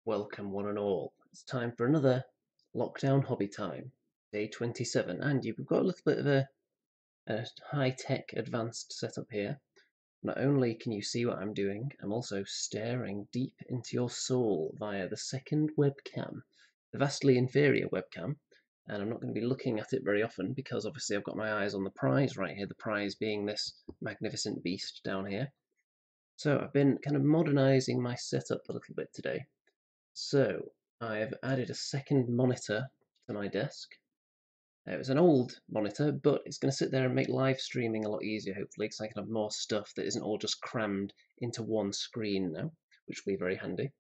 Welcome one and all. It's time for another lockdown hobby time, day 27, and we've got a little bit of a high-tech advanced setup here. Not only can you see what I'm doing, I'm also staring deep into your soul via the second webcam, the vastly inferior webcam, and I'm not going to be looking at it very often because obviously I've got my eyes on the prize right here, the prize being this magnificent beast down here. So I've been kind of modernising my setup a little bit today. So I've added a second monitor to my desk. It was an old monitor, but it's going to sit there and make live streaming a lot easier, hopefully, because I can have more stuff that isn't all just crammed into one screen now, which will be very handy.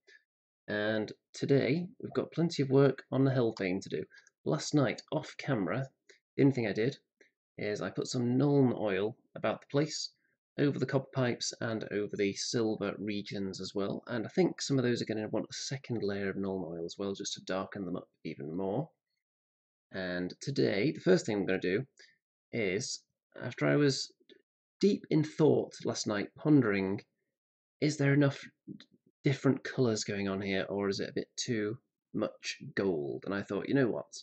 And today, we've got plenty of work on the Hellfane to do. Last night, off camera, the only thing I did is I put some Nuln oil about the place, over the copper pipes and over the silver regions as well, and I think some of those are going to want a second layer of Nuln oil as well, just to darken them up even more. And today, the first thing I'm going to do is, after I was deep in thought last night, pondering, is there enough different colours going on here, or is it a bit too much gold? And I thought, you know what,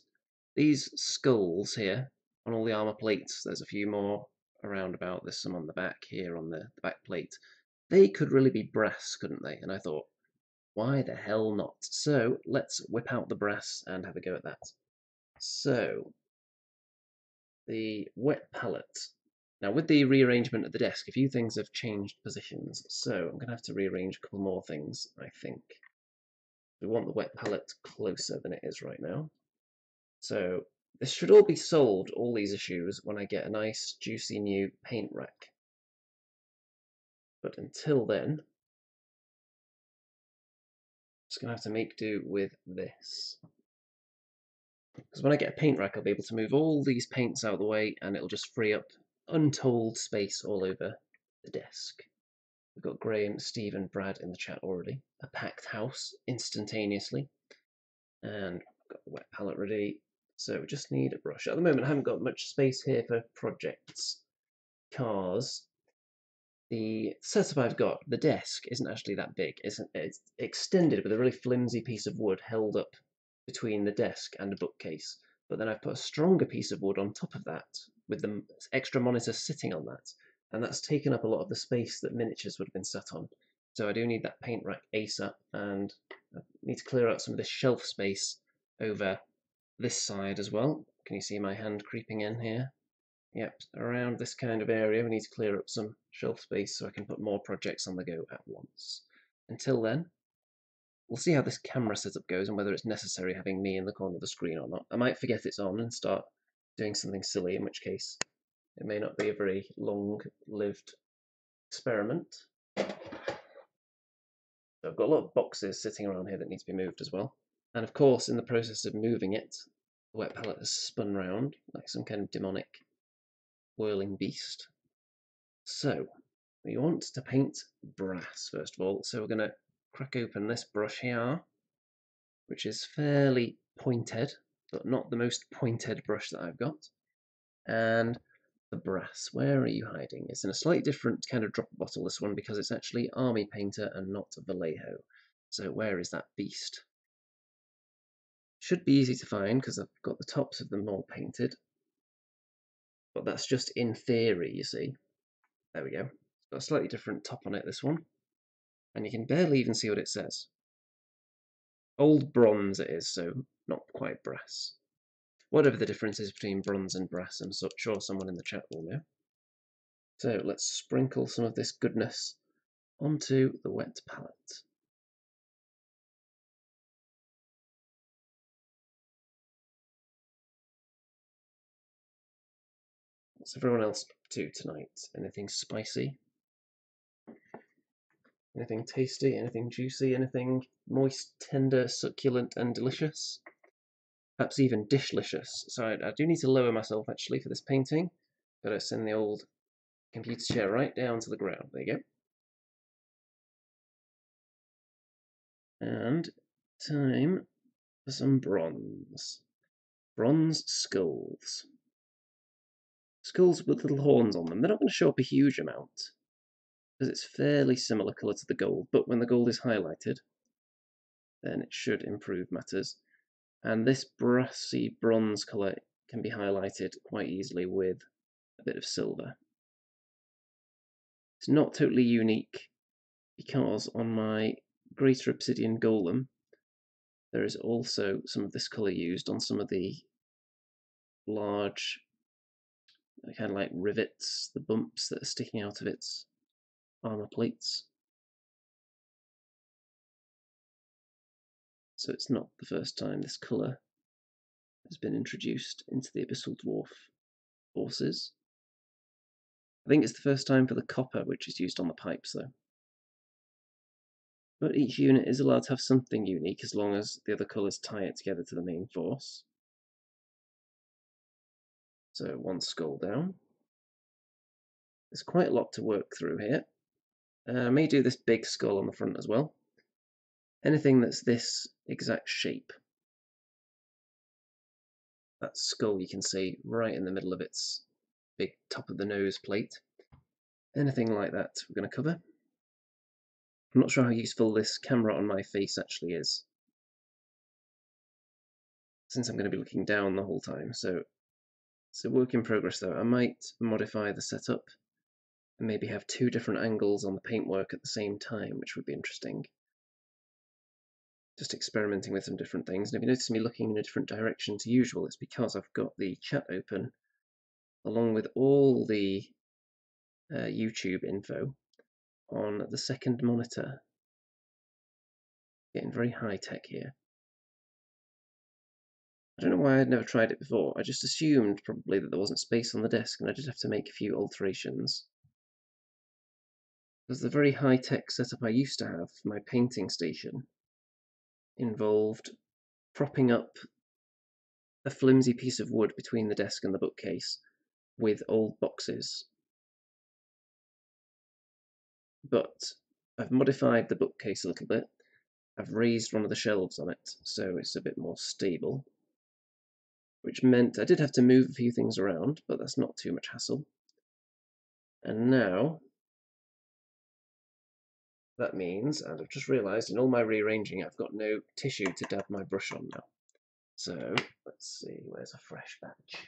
these skulls here on all the armour plates, there's a few more around about, there's some on the back here on the back plate, they could really be brass, couldn't they? And I thought, why the hell not? So let's whip out the brass and have a go at that. So, the wet palette. Now with the rearrangement of the desk, a few things have changed positions, so I'm going to have to rearrange a couple more things, I think. We want the wet palette closer than it is right now. So this should all be solved, all these issues, when I get a nice juicy new paint rack. But until then, I'm just going to have to make do with this. Because when I get a paint rack, I'll be able to move all these paints out of the way and it'll just free up untold space all over the desk. We've got Graham, Steve and Brad in the chat already. A packed house instantaneously. And we've got the wet palette ready. So we just need a brush. At the moment I haven't got much space here for projects because the setup I've got, the desk, isn't actually that big. It's extended with a really flimsy piece of wood held up between the desk and a bookcase. But then I've put a stronger piece of wood on top of that with the extra monitor sitting on that. And that's taken up a lot of the space that miniatures would have been sat on. So I do need that paint rack ASAP, and I need to clear out some of this shelf space over this side as well. Can you see my hand creeping in here? Yep, around this kind of area we need to clear up some shelf space so I can put more projects on the go at once. Until then, we'll see how this camera setup goes and whether it's necessary having me in the corner of the screen or not. I might forget it's on and start doing something silly, in which case it may not be a very long-lived experiment. So I've got a lot of boxes sitting around here that need to be moved as well. And of course, in the process of moving it, the wet palette has spun round like some kind of demonic whirling beast. So, we want to paint brass first of all, so we're going to crack open this brush here, which is fairly pointed, but not the most pointed brush that I've got. And the brass, where are you hiding? It's in a slightly different kind of dropper bottle, this one, because it's actually Army Painter and not Vallejo. So where is that beast? Should be easy to find because I've got the tops of them all painted. But that's just in theory, you see. There we go. It's got a slightly different top on it, this one. And you can barely even see what it says. Old bronze it is, so not quite brass. Whatever the difference is between bronze and brass, I'm sure someone in the chat will know. So let's sprinkle some of this goodness onto the wet palette. What's everyone else up to tonight? Anything spicy? Anything tasty? Anything juicy? Anything moist, tender, succulent and delicious? Perhaps even dishlicious. So I do need to lower myself actually for this painting. Gotta send the old computer chair right down to the ground. There you go. And time for some bronze. Bronze skulls. Skulls with little horns on them. They're not going to show up a huge amount, because it's fairly similar colour to the gold, but when the gold is highlighted, then it should improve matters. And this brassy bronze colour can be highlighted quite easily with a bit of silver. It's not totally unique because on my Greater Obsidian Golem there is also some of this colour used on some of the large kind of like rivets, the bumps that are sticking out of its armour plates. So it's not the first time this colour has been introduced into the Abyssal Dwarf forces. I think it's the first time for the copper, which is used on the pipes though. But each unit is allowed to have something unique as long as the other colours tie it together to the main force. So one skull down. There's quite a lot to work through here. I may do this big skull on the front as well. Anything that's this exact shape. That skull you can see right in the middle of its big top of the nose plate. Anything like that we're going to cover. I'm not sure how useful this camera on my face actually is, since I'm going to be looking down the whole time, so it's a work in progress though. I might modify the setup and maybe have two different angles on the paintwork at the same time, which would be interesting. Just experimenting with some different things, and if you notice me looking in a different direction to usual, it's because I've got the chat open along with all the YouTube info on the second monitor. Getting very high tech here. I don't know why I'd never tried it before. I just assumed probably that there wasn't space on the desk and I just have to make a few alterations. Because the very high-tech setup I used to have for my painting station involved propping up a flimsy piece of wood between the desk and the bookcase with old boxes. But I've modified the bookcase a little bit. I've raised one of the shelves on it so it's a bit more stable, which meant I did have to move a few things around, but that's not too much hassle. And now that means, and I've just realised in all my rearranging I've got no tissue to dab my brush on now. So let's see, where's a fresh batch?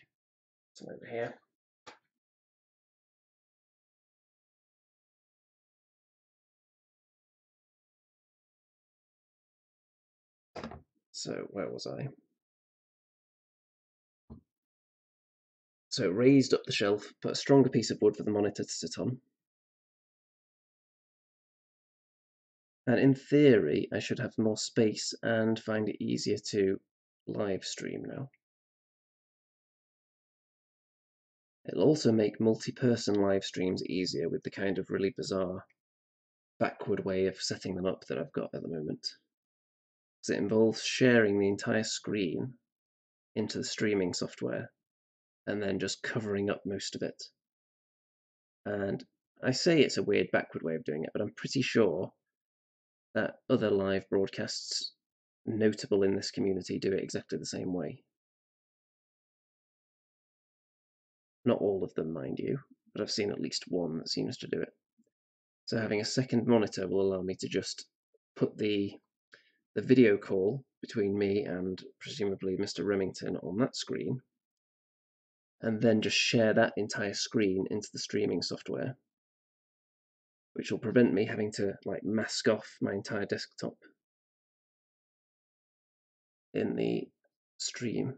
It's over here. So where was I? So raised up the shelf, put a stronger piece of wood for the monitor to sit on. And in theory, I should have more space and find it easier to live stream now. It'll also make multi-person live streams easier with the kind of really bizarre backward way of setting them up that I've got at the moment. Because it involves sharing the entire screen into the streaming software and then just covering up most of it. And I say it's a weird backward way of doing it, but I'm pretty sure that other live broadcasts notable in this community do it exactly the same way. Not all of them, mind you, but I've seen at least one that seems to do it. So having a second monitor will allow me to just put the video call between me and presumably Mr. Remington on that screen, and then just share that entire screen into the streaming software, which will prevent me having to like mask off my entire desktop in the stream.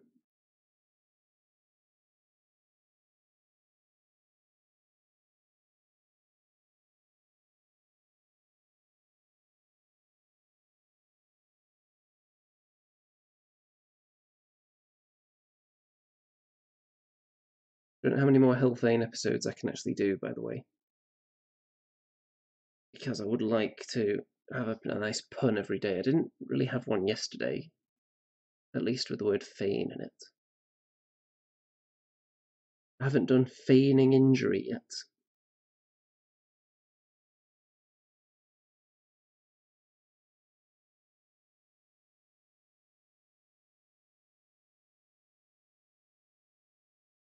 I don't know how many more Hellfane episodes I can actually do, by the way, because I would like to have a nice pun every day. I didn't really have one yesterday, at least with the word Fane in it. I haven't done feigning injury yet.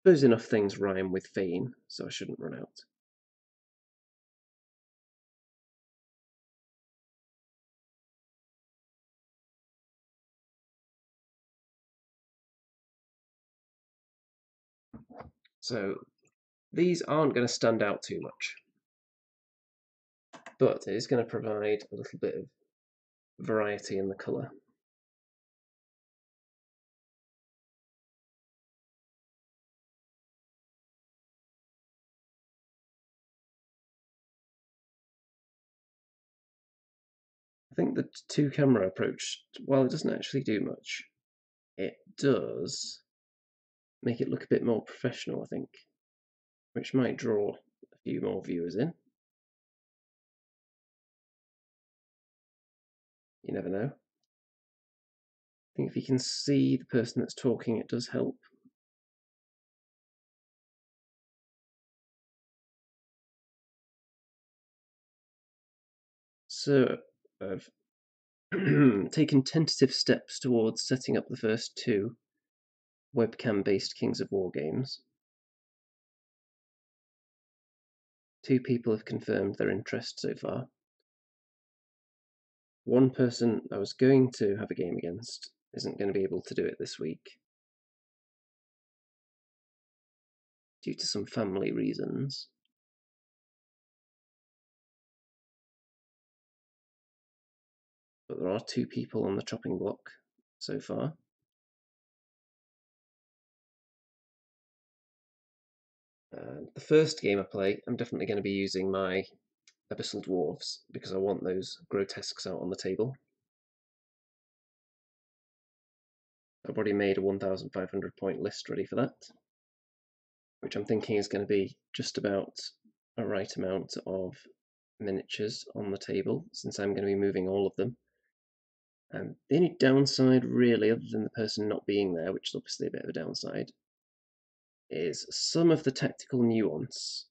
I suppose enough things rhyme with Fane, so I shouldn't run out. So these aren't going to stand out too much, but it is going to provide a little bit of variety in the colour. I think the two-camera approach, while it doesn't actually do much, it does make it look a bit more professional, I think, which might draw a few more viewers in. You never know. I think if you can see the person that's talking, it does help. So, I've taken tentative steps towards setting up the first two webcam-based Kings of War games. 2 people have confirmed their interest so far. One person I was going to have a game against isn't going to be able to do it this week due to some family reasons. But there are 2 people on the chopping block so far. The first game I play, I'm definitely going to be using my Abyssal Dwarfs because I want those grotesques out on the table. I've already made a 1,500 point list ready for that, which I'm thinking is going to be just about a right amount of miniatures on the table, since I'm going to be moving all of them. And the only downside, really, other than the person not being there, which is obviously a bit of a downside, is some of the tactical nuance.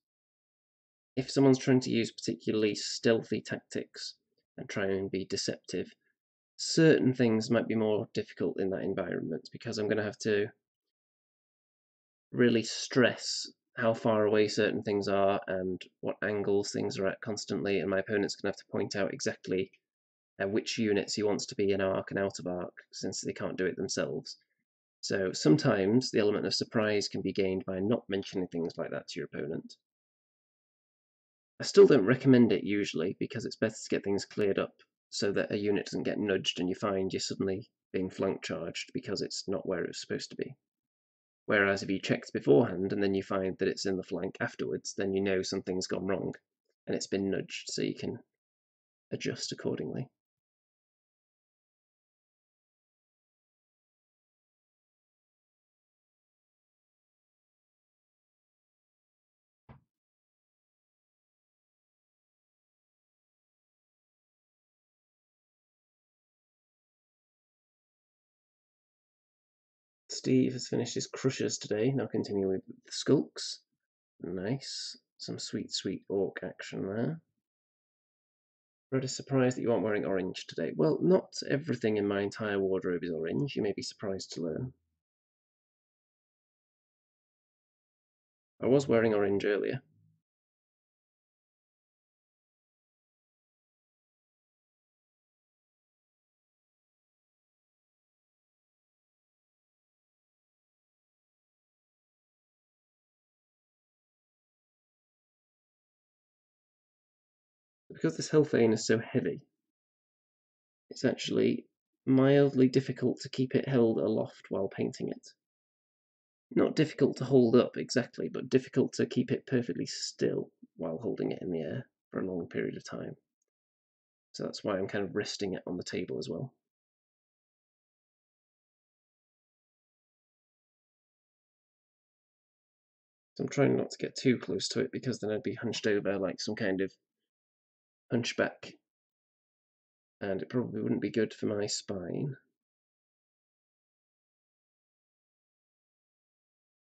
If someone's trying to use particularly stealthy tactics and try and be deceptive, certain things might be more difficult in that environment because I'm going to have to really stress how far away certain things are and what angles things are at constantly, and my opponent's going to have to point out exactly which units he wants to be in arc and out of arc, since they can't do it themselves. So sometimes the element of surprise can be gained by not mentioning things like that to your opponent. I still don't recommend it usually, because it's better to get things cleared up so that a unit doesn't get nudged and you find you're suddenly being flank charged because it's not where it's supposed to be. Whereas if you checked beforehand and then you find that it's in the flank afterwards, then you know something's gone wrong and it's been nudged, so you can adjust accordingly. Steve has finished his crushers today, now continuing with the skulks. Nice. Some sweet, sweet orc action there. Rather surprised that you aren't wearing orange today. Well, not everything in my entire wardrobe is orange, you may be surprised to learn. I was wearing orange earlier. Because this Hellfane is so heavy, it's actually mildly difficult to keep it held aloft while painting it. Not difficult to hold up exactly, but difficult to keep it perfectly still while holding it in the air for a long period of time. So that's why I'm kind of resting it on the table as well. So I'm trying not to get too close to it because then I'd be hunched over like some kind of hunchback, and it probably wouldn't be good for my spine.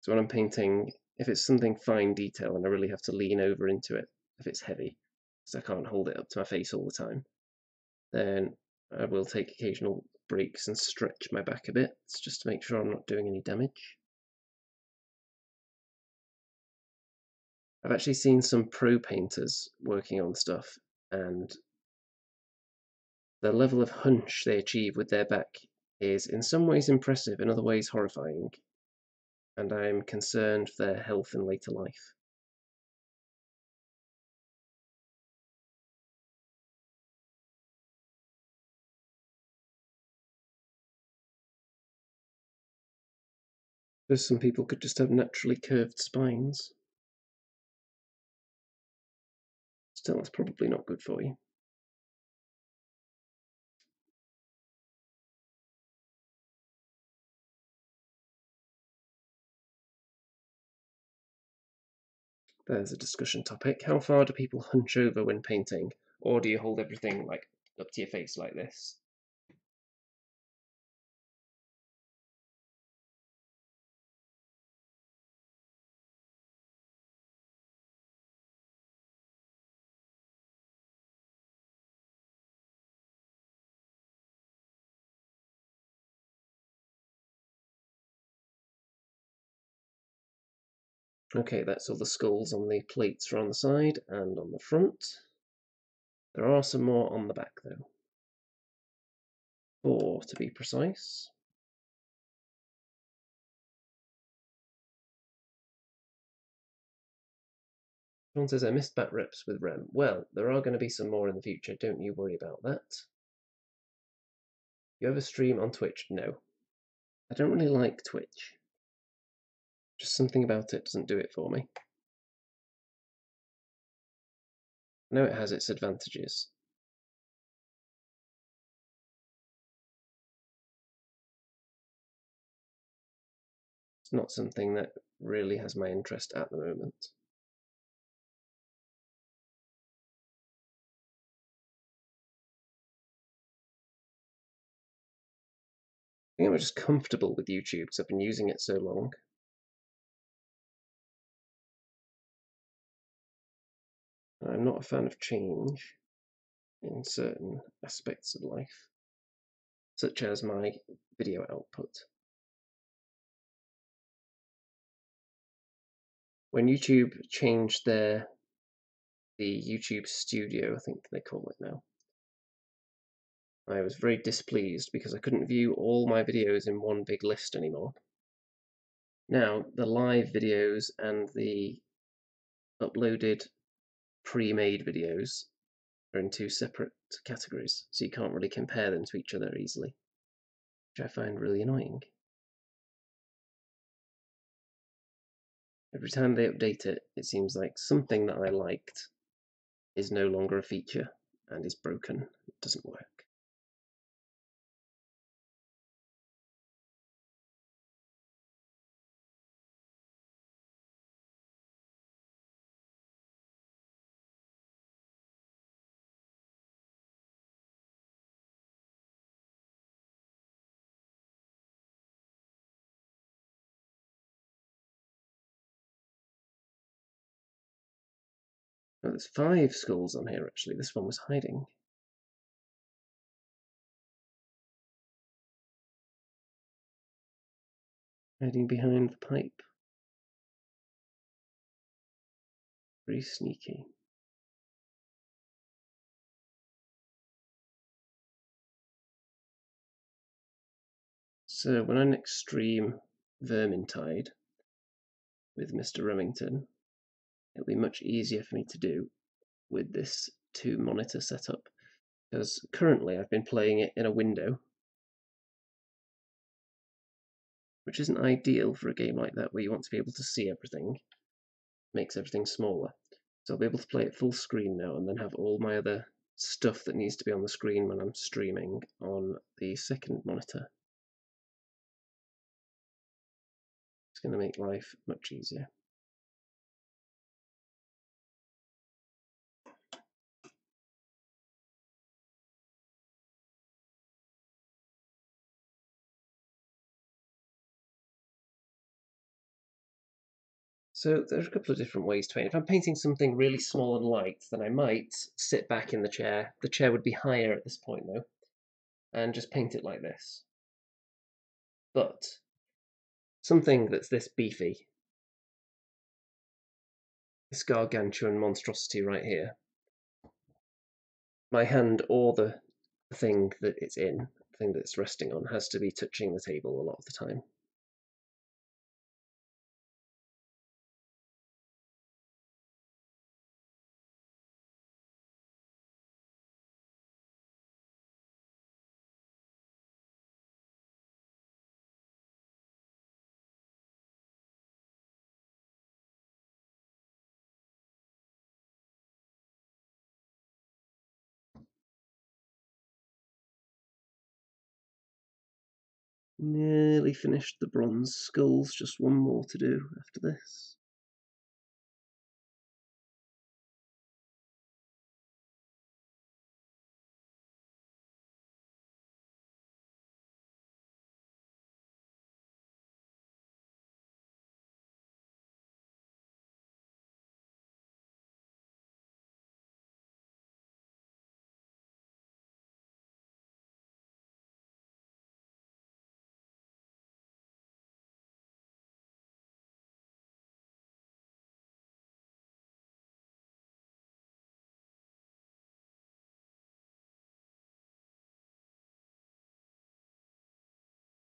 So when I'm painting, if it's something fine detail and I really have to lean over into it, if it's heavy, because I can't hold it up to my face all the time, then I will take occasional breaks and stretch my back a bit, just to make sure I'm not doing any damage. I've actually seen some pro painters working on stuff, and the level of hunch they achieve with their back is in some ways impressive, in other ways horrifying. and I'm concerned for their health in later life. Because some people could just have naturally curved spines. Still, that's probably not good for you. There's a discussion topic. How far do people hunch over when painting? Or do you hold everything like up to your face like this? Okay, that's all the skulls on the plates are on the side and on the front. There are some more on the back though. 4 to be precise. Someone says I missed back rips with Rem. Well, there are going to be some more in the future, don't you worry about that. You ever stream on Twitch? No. I don't really like Twitch. Just something about it doesn't do it for me. I know it has its advantages. It's not something that really has my interest at the moment. I think I'm just comfortable with YouTube because I've been using it so long. I'm not a fan of change in certain aspects of life, such as my video output. When YouTube changed the YouTube Studio, I think they call it now, I was very displeased because I couldn't view all my videos in one big list anymore. Now, the live videos and the uploaded pre-made videos are in 2 separate categories, so you can't really compare them to each other easily, which I find really annoying. Every time they update it, it seems like something that I liked is no longer a feature and is broken. It doesn't work. Oh, there's 5 skulls on here actually. This one was hiding. Hiding behind the pipe. Very sneaky. So when I next stream Vermintide with Mr. Remington, it'll be much easier for me to do with this 2-monitor setup, because currently I've been playing it in a window, which isn't ideal for a game like that where you want to be able to see everything. Makes everything smaller. So I'll be able to play it full screen now and then have all my other stuff that needs to be on the screen when I'm streaming on the second monitor. It's going to make life much easier. So there's a couple of different ways to paint. If I'm painting something really small and light, then I might sit back in the chair. The chair would be higher at this point though, and just paint it like this. But something that's this beefy, this gargantuan monstrosity right here, my hand or the thing that it's in, the thing that it's resting on, has to be touching the table a lot of the time. Nearly finished the bronze skulls, just one more to do after this.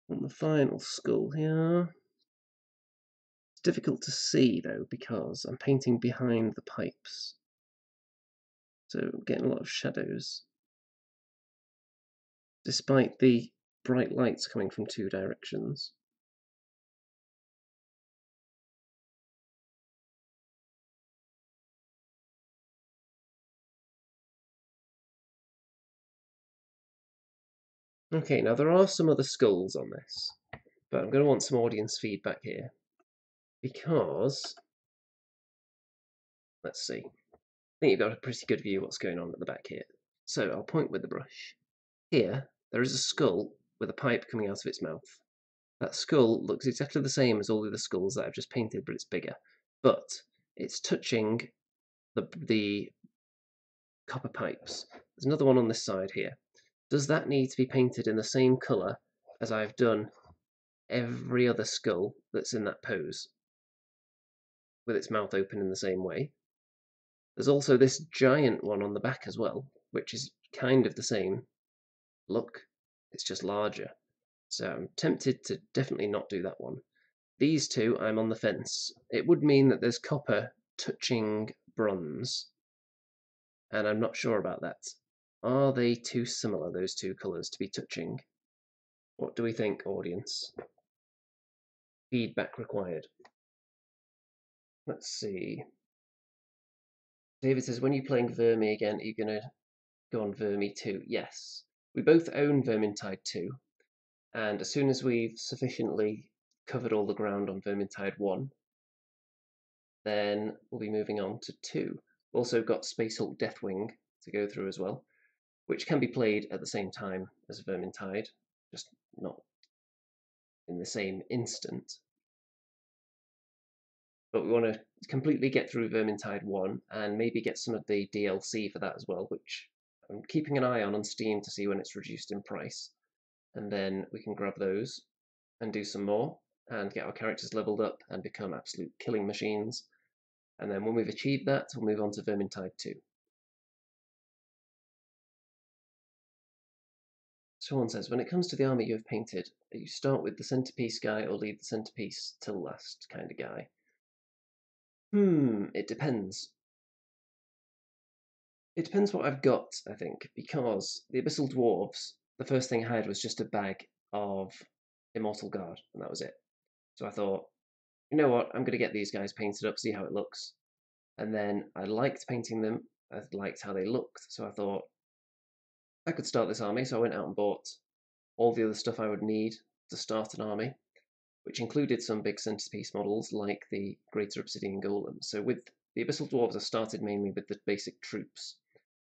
On the final skull here. It's difficult to see though because I'm painting behind the pipes. So I'm getting a lot of shadows. Despite the bright lights coming from two directions. Okay, now there are some other skulls on this, but I'm going to want some audience feedback here. Because, let's see, I think you've got a pretty good view of what's going on at the back here. So I'll point with the brush. Here, there is a skull with a pipe coming out of its mouth. That skull looks exactly the same as all the other skulls that I've just painted, but it's bigger. But it's touching the copper pipes. There's another one on this side here. Does that need to be painted in the same colour as I've done every other skull that's in that pose, with its mouth open in the same way? There's also this giant one on the back as well, which is kind of the same look, it's just larger. So I'm tempted to definitely not do that one. These two, I'm on the fence. It would mean that there's copper touching bronze, and I'm not sure about that. Are they too similar, those two colours, to be touching? What do we think, audience? Feedback required. Let's see. David says, when you're playing Vermi again, are you going to go on Vermi 2? Yes. We both own Vermintide 2, and as soon as we've sufficiently covered all the ground on Vermintide 1, then we'll be moving on to 2. We've also got Space Hulk Deathwing to go through as well, which can be played at the same time as Vermintide, just not in the same instant. But we want to completely get through Vermintide 1 and maybe get some of the DLC for that as well, which I'm keeping an eye on Steam to see when it's reduced in price. And then we can grab those and do some more and get our characters leveled up and become absolute killing machines. And then when we've achieved that, we'll move on to Vermintide 2. Someone says, when it comes to the army you have painted, you start with the centerpiece guy or leave the centerpiece till last kind of guy? It depends. It depends what I've got, I think, because the Abyssal Dwarfs, the first thing I had was just a bag of Immortal Guard, and that was it. So I thought, you know what, I'm going to get these guys painted up, see how it looks. And then I liked painting them, I liked how they looked, so I thought, I could start this army, so I went out and bought all the other stuff I would need to start an army, which included some big centerpiece models like the Greater Obsidian Golem. So with the Abyssal Dwarves, I started mainly with the basic troops,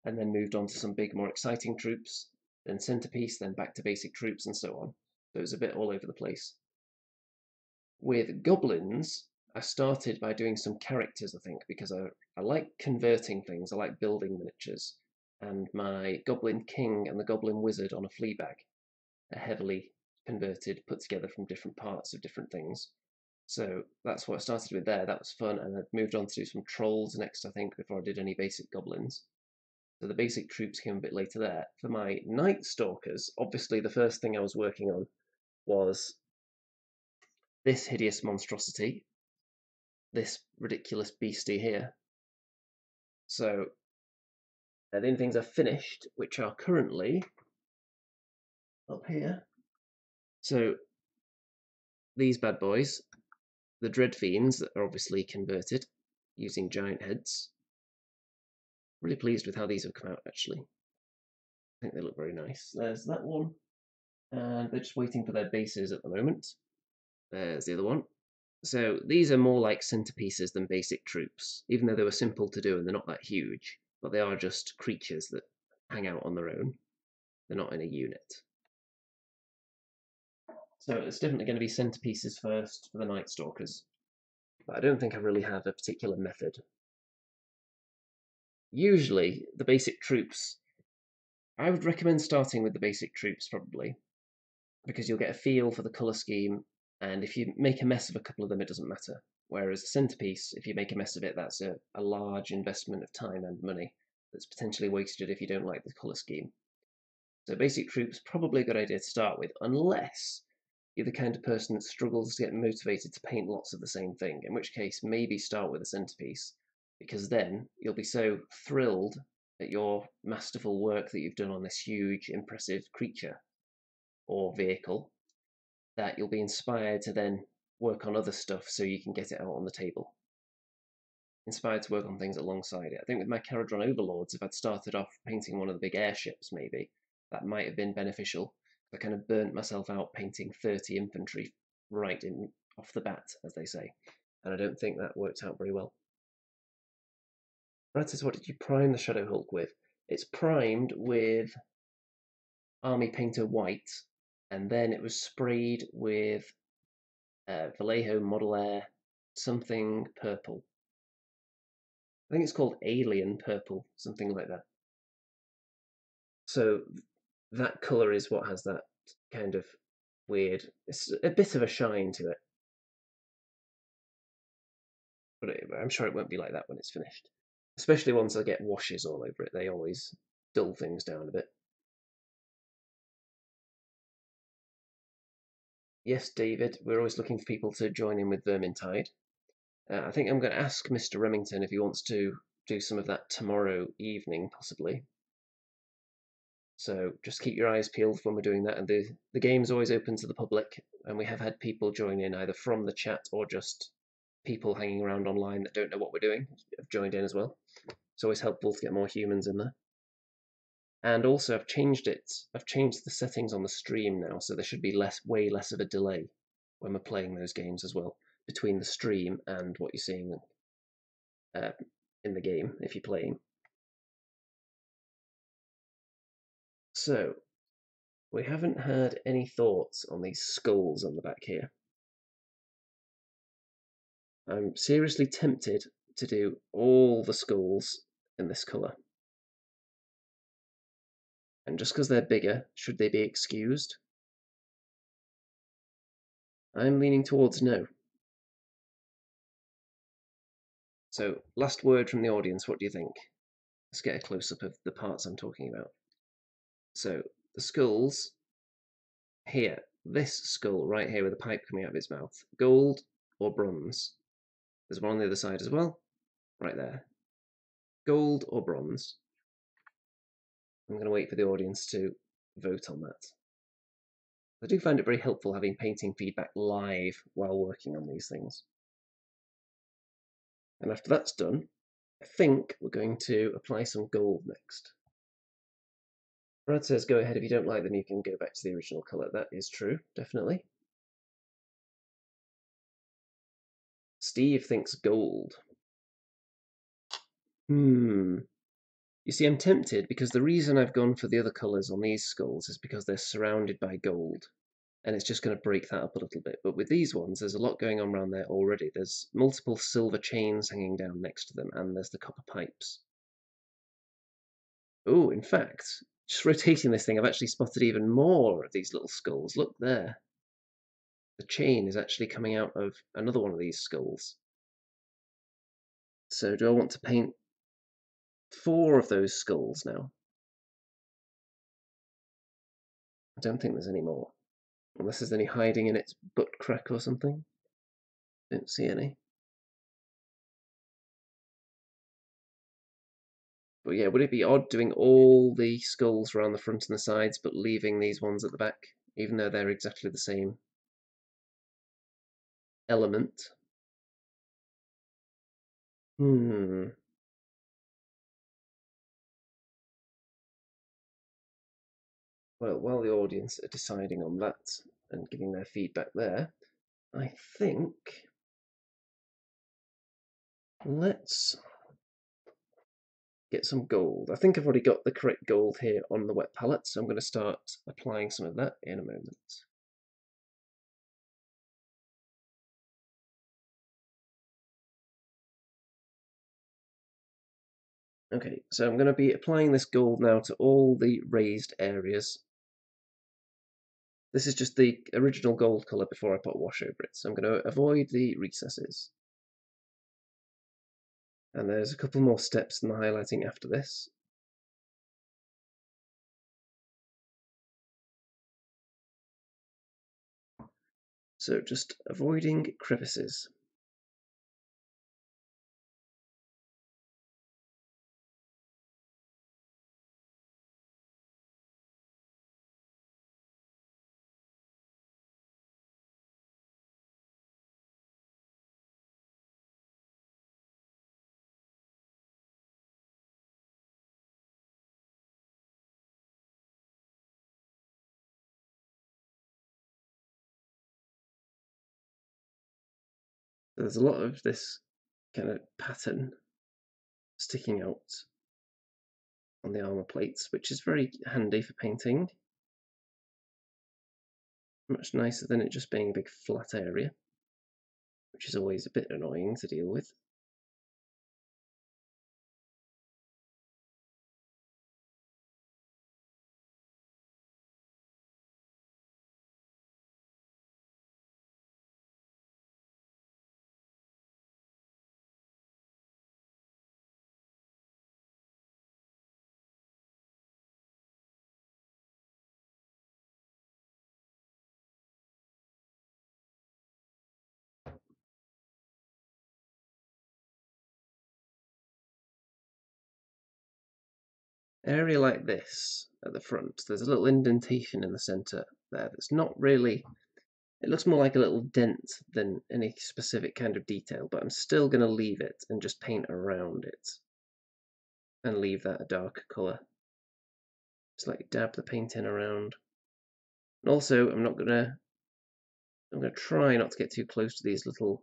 and then moved on to some big, more exciting troops, then centerpiece, then back to basic troops, and so on. So it was a bit all over the place. With goblins, I started by doing some characters, I think, because I like converting things, I like building miniatures, and my Goblin King and the Goblin Wizard on a flea bag are heavily converted, put together from different parts of different things. So that's what I started with there. That was fun, and I moved on to do some trolls next, I think, before I did any basic goblins. So the basic troops came a bit later there. For my Night Stalkers, obviously the first thing I was working on was this hideous monstrosity, this ridiculous beastie here. So the only things I've finished, which are currently up here. So these bad boys, the Dread Fiends that are obviously converted using giant heads. Really pleased with how these have come out actually. I think they look very nice. There's that one. And they're just waiting for their bases at the moment. There's the other one. So these are more like centerpieces than basic troops, even though they were simple to do and they're not that huge, but they are just creatures that hang out on their own. They're not in a unit. So it's definitely going to be centerpieces first for the Night Stalkers. But I don't think I really have a particular method. Usually, the basic troops, I would recommend starting with the basic troops probably, because you'll get a feel for the colour scheme, and if you make a mess of a couple of them, it doesn't matter. Whereas a centerpiece, if you make a mess of it, that's a large investment of time and money that's potentially wasted if you don't like the colour scheme. So basic troops, probably a good idea to start with, unless you're the kind of person that struggles to get motivated to paint lots of the same thing, in which case maybe start with a centerpiece, because then you'll be so thrilled at your masterful work that you've done on this huge, impressive creature or vehicle that you'll be inspired to then work on other stuff so you can get it out on the table. Inspired to work on things alongside it. I think with my Caradron Overlords, if I'd started off painting one of the big airships, maybe, that might have been beneficial. I kind of burnt myself out painting 30 infantry right in off the bat, as they say. And I don't think that worked out very well. Francis, what did you prime the Shadow Hulk with? It's primed with Army Painter White, and then it was sprayed with Vallejo Model Air something purple. I think it's called Alien Purple, something like that. So that colour is what has that kind of weird, it's a bit of a shine to it. But I'm sure it won't be like that when it's finished. Especially once I get washes all over it, they always dull things down a bit. Yes, David, we're always looking for people to join in with Vermintide. I think I'm going to ask Mr. Remington if he wants to do some of that tomorrow evening, possibly. So just keep your eyes peeled when we're doing that. And the game's always open to the public, and we have had people join in either from the chat or just people hanging around online that don't know what we're doing have joined in as well. It's always helpful to get more humans in there. And also I've changed it. I've changed the settings on the stream now, so there should be way less of a delay when we're playing those games as well, between the stream and what you're seeing in the game if you're playing. So, we haven't had any thoughts on these skulls on the back here. I'm seriously tempted to do all the skulls in this colour. And just because they're bigger, should they be excused? I'm leaning towards no. So, last word from the audience, what do you think? Let's get a close-up of the parts I'm talking about. So, the skulls here, this skull right here with a pipe coming out of its mouth, gold or bronze? There's one on the other side as well, right there. Gold or bronze? I'm going to wait for the audience to vote on that. I do find it very helpful having painting feedback live while working on these things. And after that's done, I think we're going to apply some gold next. Brad says go ahead, if you don't like them you can go back to the original colour. That is true, definitely. Steve thinks gold. You see, I'm tempted because the reason I've gone for the other colours on these skulls is because they're surrounded by gold. And it's just going to break that up a little bit. But with these ones, there's a lot going on around there already. There's multiple silver chains hanging down next to them, and there's the copper pipes. Oh, in fact, just rotating this thing, I've actually spotted even more of these little skulls. Look there. The chain is actually coming out of another one of these skulls. So do I want to paint 4 of those skulls now? I don't think there's any more. Unless there's any hiding in its butt crack or something. Don't see any. But yeah, would it be odd doing all the skulls around the front and the sides, but leaving these ones at the back, even though they're exactly the same element? well, while the audience are deciding on that and giving their feedback there, I think let's get some gold. I think I've already got the correct gold here on the wet palette, so I'm going to start applying some of that in a moment. Okay, so I'm going to be applying this gold now to all the raised areas. This is just the original gold colour before I put wash over it, so I'm going to avoid the recesses. And there's a couple more steps in the highlighting after this. So just avoiding crevices. There's a lot of this kind of pattern sticking out on the armor plates, which is very handy for painting. Much nicer than it just being a big flat area, which is always a bit annoying to deal with. Area like this at the front, there's a little indentation in the centre there that's not really, it looks more like a little dent than any specific kind of detail, but I'm still going to leave it and just paint around it and leave that a darker colour. Just like dab the paint in around. And also, I'm going to try not to get too close to these little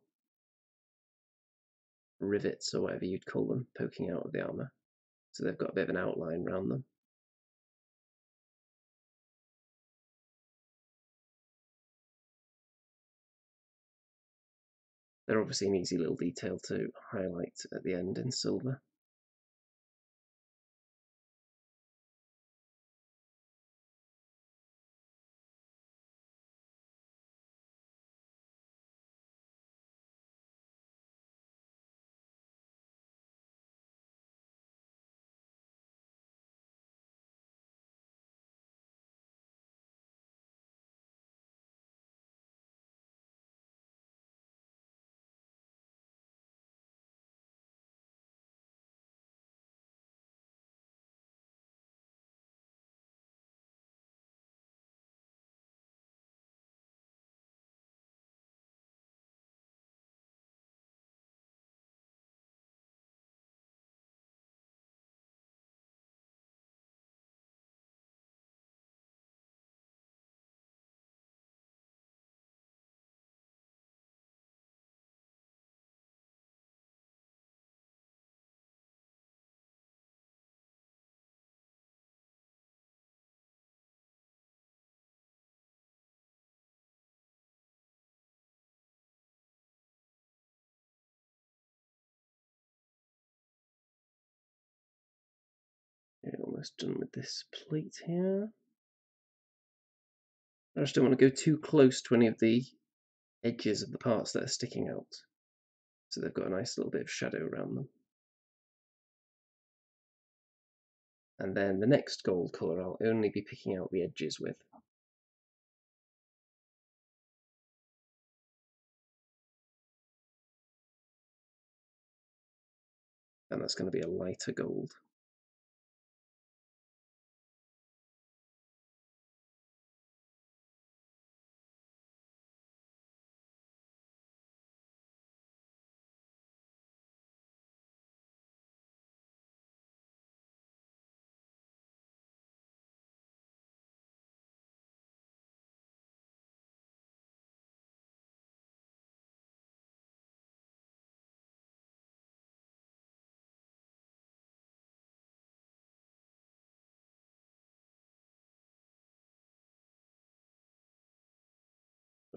rivets or whatever you'd call them poking out of the armour, so they've got a bit of an outline around them. They're obviously an easy little detail to highlight at the end in silver. Okay, almost done with this plate here. I just don't want to go too close to any of the edges of the parts that are sticking out, so they've got a nice little bit of shadow around them. And then the next gold colour I'll only be picking out the edges with. And that's going to be a lighter gold.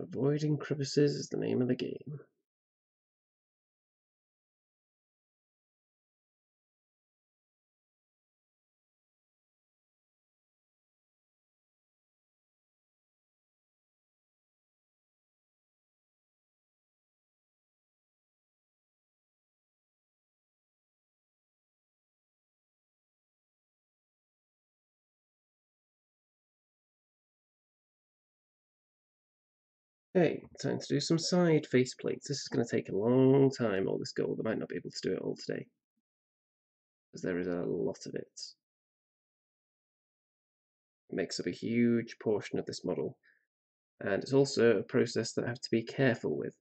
Avoiding crevices is the name of the game. Okay, time to do some side faceplates. This is going to take a long time, all this gold. I might not be able to do it all today, because there is a lot of it. It makes up a huge portion of this model, and it's also a process that I have to be careful with.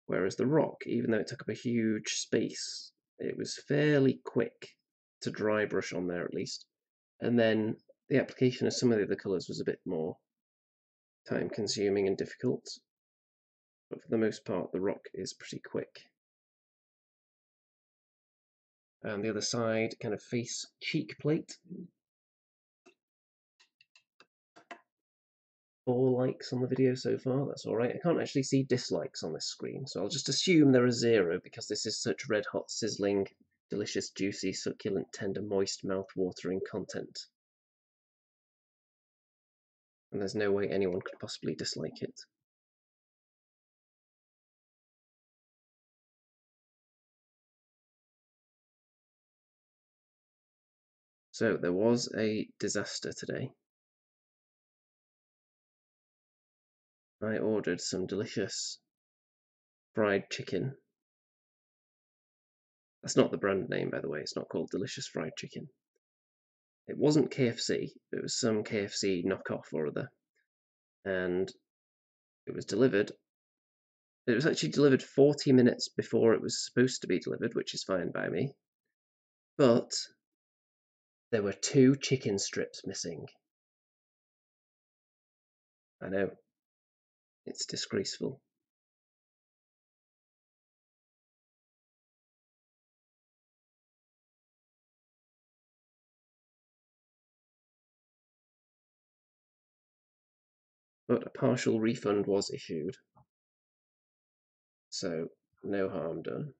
Whereas the rock, even though it took up a huge space, it was fairly quick to dry brush on there at least. And then the application of some of the other colours was a bit more time consuming and difficult. But for the most part, the rock is pretty quick. And the other side, kind of face cheek plate. 4 likes on the video so far, that's alright. I can't actually see dislikes on this screen, so I'll just assume there are 0 because this is such red hot, sizzling, delicious, juicy, succulent, tender, moist, mouth-watering content. And there's no way anyone could possibly dislike it. So there was a disaster today. I ordered some delicious fried chicken. That's not the brand name, by the way. It's not called Delicious Fried Chicken. It wasn't KFC. It was some KFC knockoff or other. And it was delivered. It was actually delivered 40 minutes before it was supposed to be delivered, which is fine by me. But there were 2 chicken strips missing. I know. It's disgraceful. But a partial refund was issued. So, no harm done.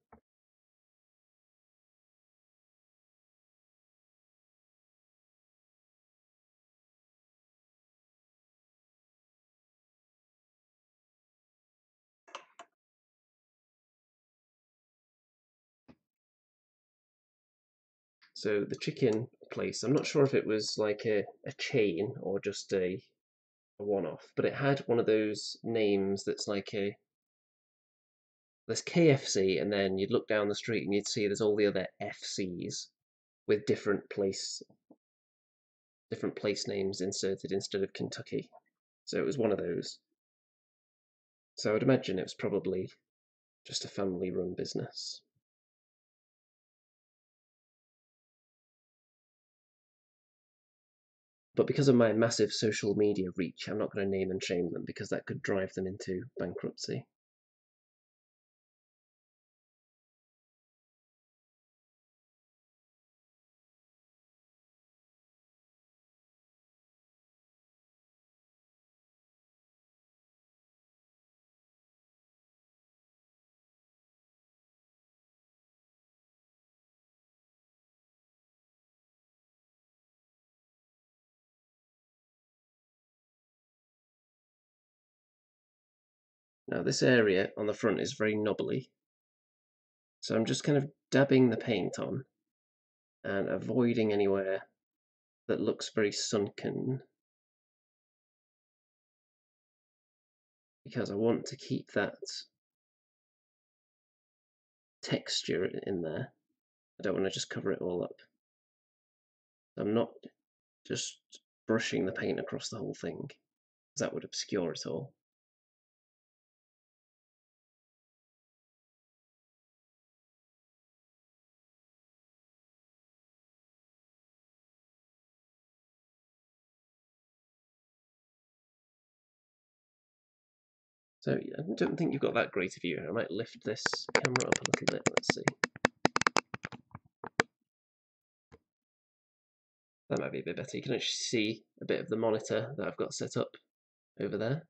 So the chicken place, I'm not sure if it was like a chain or just a one-off, but it had one of those names that's like there's KFC, and then you'd look down the street and you'd see there's all the other FCs with different place names inserted instead of Kentucky. So it was one of those. So I would imagine it was probably just a family-run business. But because of my massive social media reach, I'm not going to name and shame them because that could drive them into bankruptcy. Now this area on the front is very knobbly, so I'm just kind of dabbing the paint on and avoiding anywhere that looks very sunken, because I want to keep that texture in there. I don't want to just cover it all up. I'm not just brushing the paint across the whole thing, because that would obscure it all. So I don't think you've got that great a view here. I might lift this camera up a little bit, let's see. That might be a bit better. You can actually see a bit of the monitor that I've got set up over there.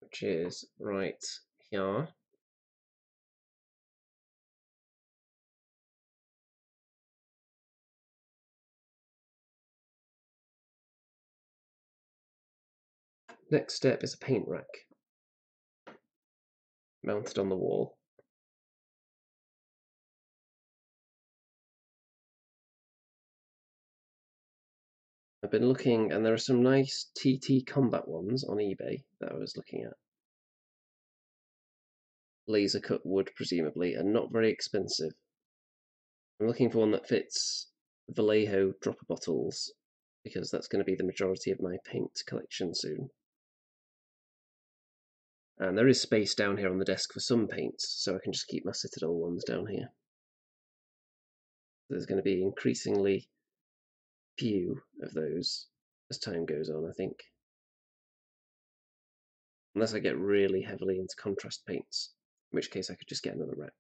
which is right here. Next step is a paint rack mounted on the wall. I've been looking, and there are some nice TT combat ones on eBay that I was looking at. Laser cut wood, presumably, and not very expensive. I'm looking for one that fits Vallejo dropper bottles, because that's going to be the majority of my paint collection soon. And there is space down here on the desk for some paints, so I can just keep my Citadel ones down here. There's going to be increasingly few of those as time goes on, I think. Unless I get really heavily into contrast paints, in which case I could just get another rack.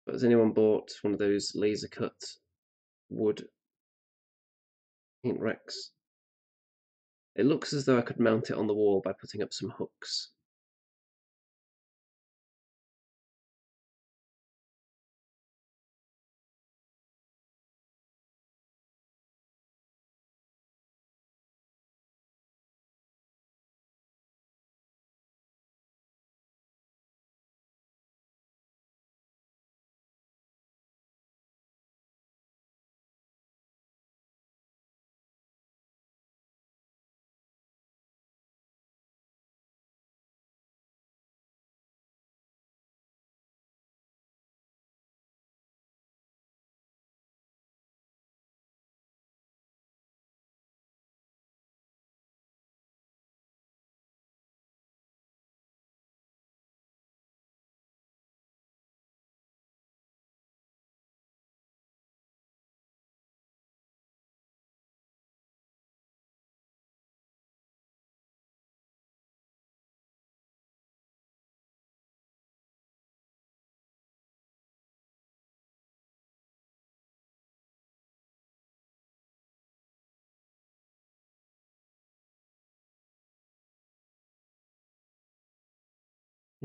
But has anyone bought one of those laser cut wood paint racks? It looks as though I could mount it on the wall by putting up some hooks.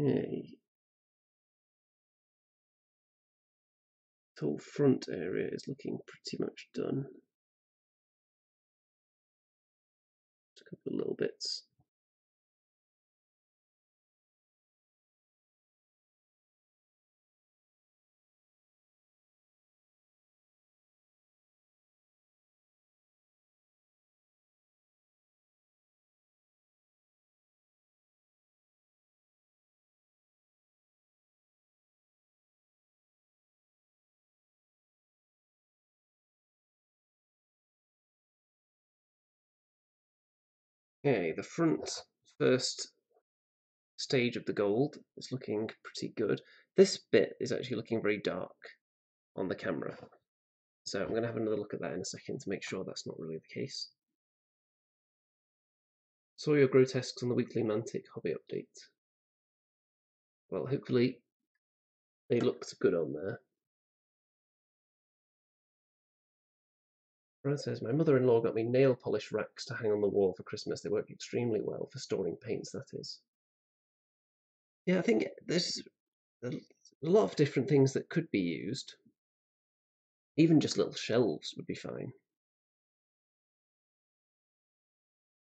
Yay. The whole front area is looking pretty much done. Just a couple of little bits. Okay, the front first stage of the gold is looking pretty good. This bit is actually looking very dark on the camera, so I'm going to have another look at that in a second to make sure that's not really the case. Saw your grotesques on the weekly Mantic hobby update. Well, hopefully they looked good on there. Brad says, my mother-in-law got me nail polish racks to hang on the wall for Christmas. They work extremely well for storing paints, that is. Yeah, I think there's a lot of different things that could be used. Even just little shelves would be fine.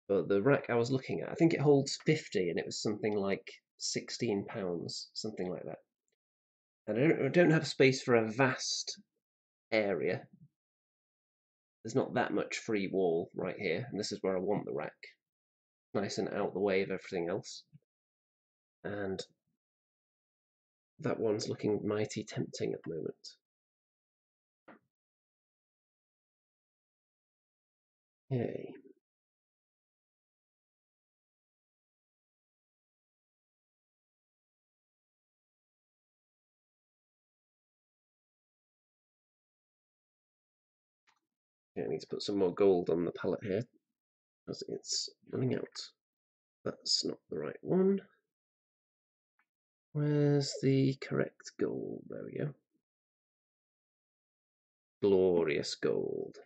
But the rack I was looking at, I think it holds 50 and it was something like £16, something like that. And I don't have space for a vast area. There's not that much free wall right here, and this is where I want the rack. Nice and out the way of everything else. And that one's looking mighty tempting at the moment. Yay. Yeah, I need to put some more gold on the palette here, because it's running out. That's not the right one. Where's the correct gold? There we go. Glorious gold.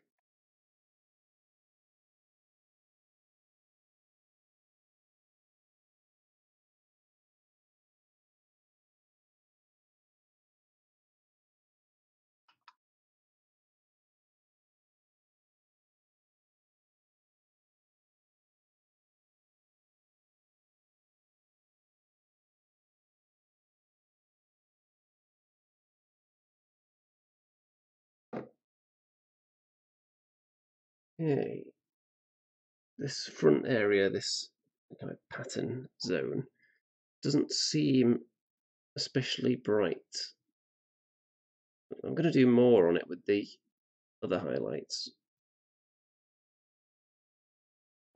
Okay. This front area, this kind of pattern zone, doesn't seem especially bright. I'm going to do more on it with the other highlights.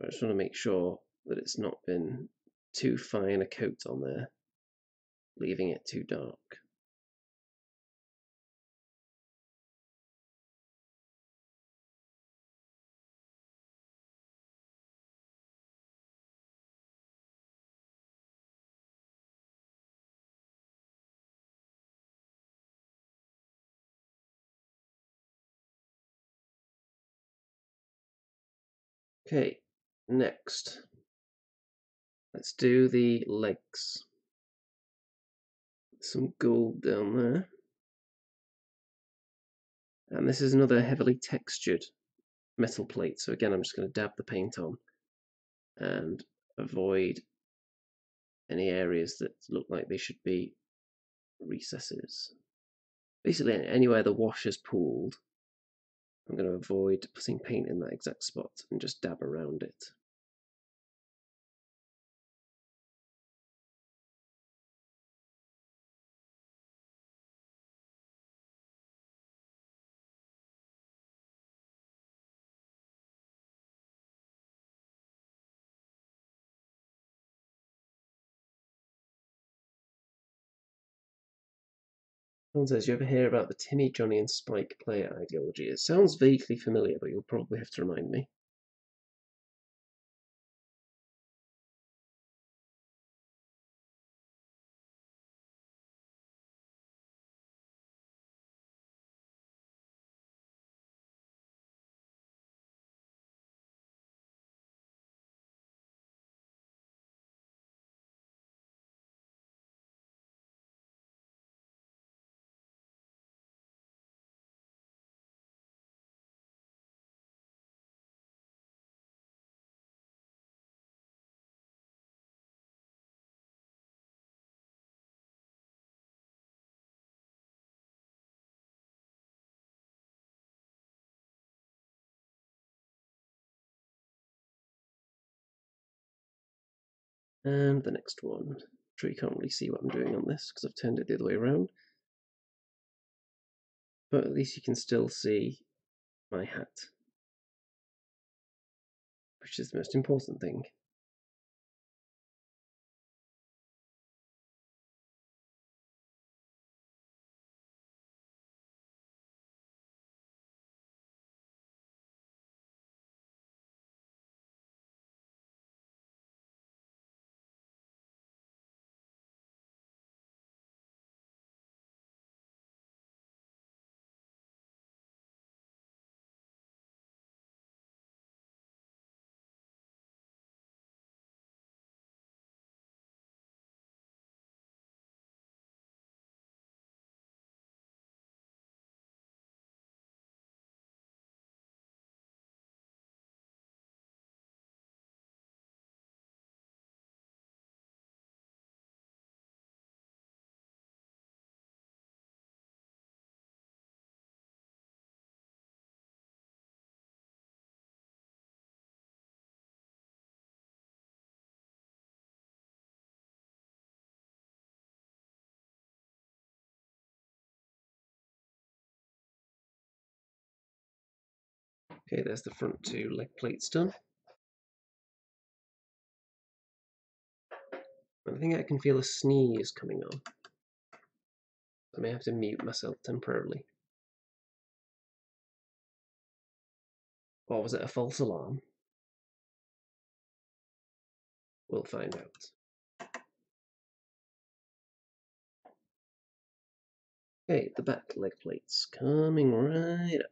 I just want to make sure that it's not been too fine a coat on there, leaving it too dark. Okay, next, let's do the legs. Some gold down there. And this is another heavily textured metal plate. So again, I'm just going to dab the paint on and avoid any areas that look like they should be recesses. Basically, anywhere the wash has pooled, I'm going to avoid putting paint in that exact spot and just dab around it. Someone says, you ever hear about the Timmy, Johnny and Spike player ideology? It sounds vaguely familiar, but you'll probably have to remind me. And the next one. I'm sure you can't really see what I'm doing on this because I've turned it the other way around. But at least you can still see my hat, which is the most important thing. Okay, there's the front two leg plates done. I think I can feel a sneeze coming on. I may have to mute myself temporarily. Or was it a false alarm? We'll find out. Okay, the back leg plates coming right up.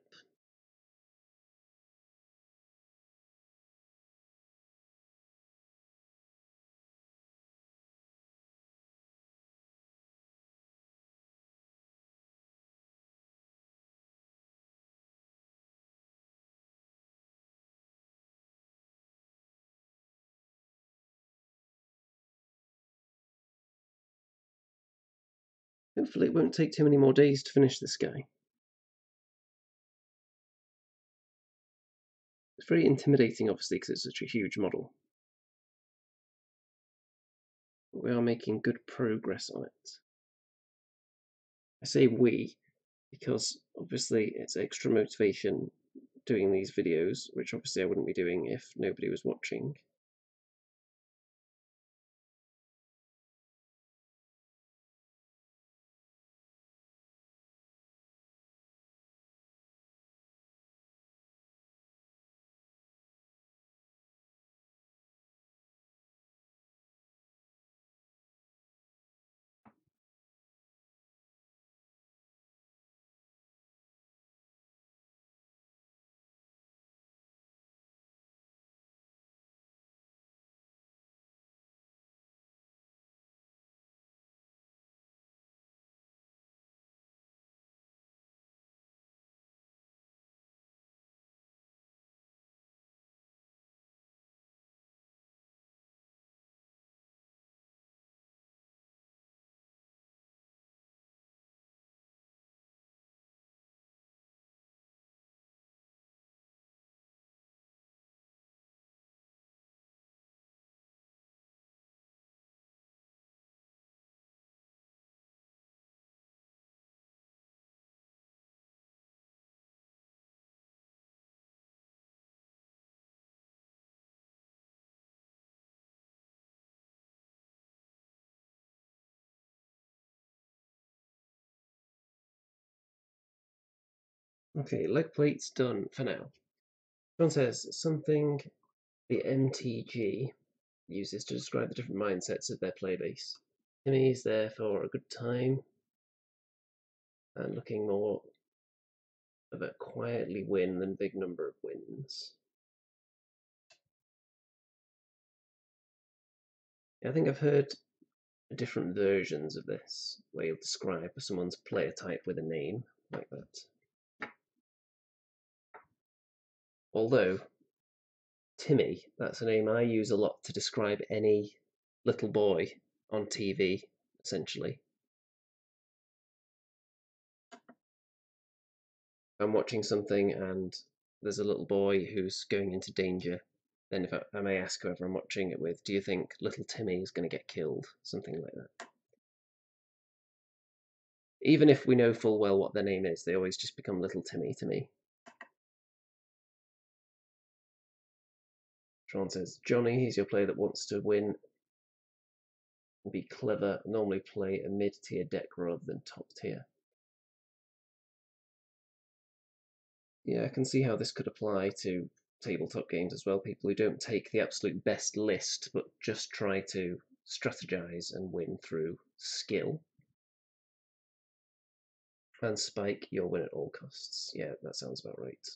Hopefully it won't take too many more days to finish this guy. very intimidating, obviously, because it's such a huge model. But we are making good progress on it. I say we, because obviously it's extra motivation doing these videos, which obviously I wouldn't be doing if nobody was watching. Okay, leg plates done for now. John says something the MTG uses to describe the different mindsets of their playbase. Timmy's there for a good time and looking more of a quietly win than big number of wins. I think I've heard different versions of this where you'll describe someone's player type with a name like that. Although Timmy, that's a name I use a lot to describe any little boy on TV, essentially. I'm watching something and there's a little boy who's going into danger, then if I may ask whoever I'm watching it with, do you think little Timmy is going to get killed? Something like that. Even if we know full well what their name is, they always just become little Timmy to me. Sean says, Johnny, he's your player that wants to win and be clever, normally play a mid-tier deck rather than top tier. Yeah, I can see how this could apply to tabletop games as well. People who don't take the absolute best list, but just try to strategize and win through skill. And Spike, you'll win at all costs. Yeah, that sounds about right.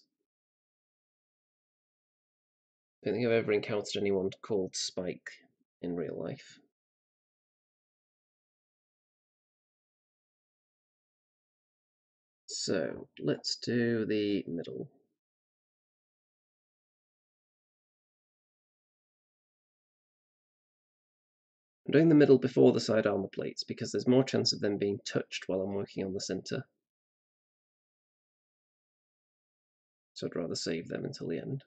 I don't think I've ever encountered anyone called Spike in real life. So, let's do the middle. I'm doing the middle before the side armor plates because there's more chance of them being touched while I'm working on the center. So I'd rather save them until the end.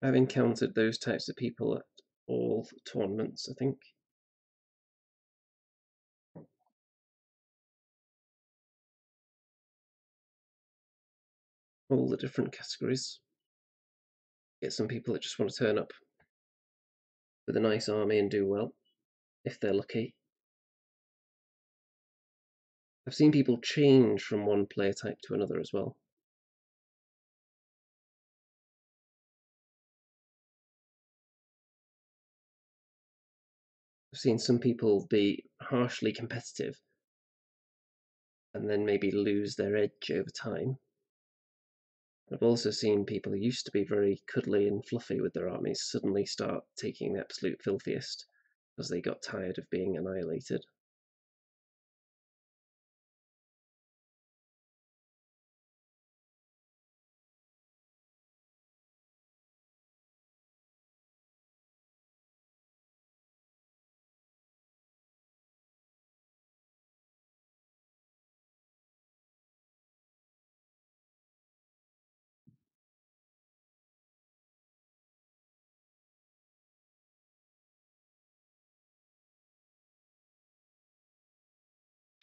I've encountered those types of people at all tournaments, I think. All the different categories. Get some people that just want to turn up with a nice army and do well, if they're lucky. I've seen people change from one player type to another as well. I've seen some people be harshly competitive and then maybe lose their edge over time. I've also seen people who used to be very cuddly and fluffy with their armies suddenly start taking the absolute filthiest because they got tired of being annihilated.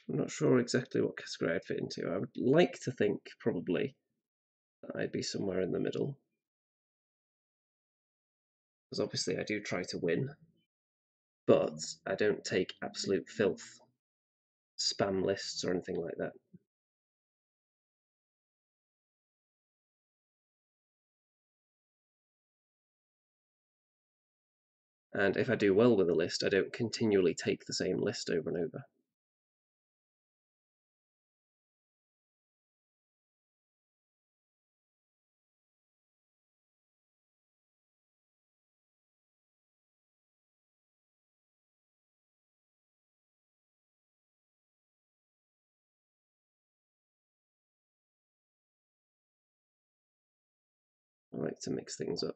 I'm not sure exactly what category I'd fit into. I would like to think probably that I'd be somewhere in the middle. Because obviously I do try to win, but I don't take absolute filth, spam lists or anything like that. And if I do well with a list, I don't continually take the same list over and over. I like to mix things up.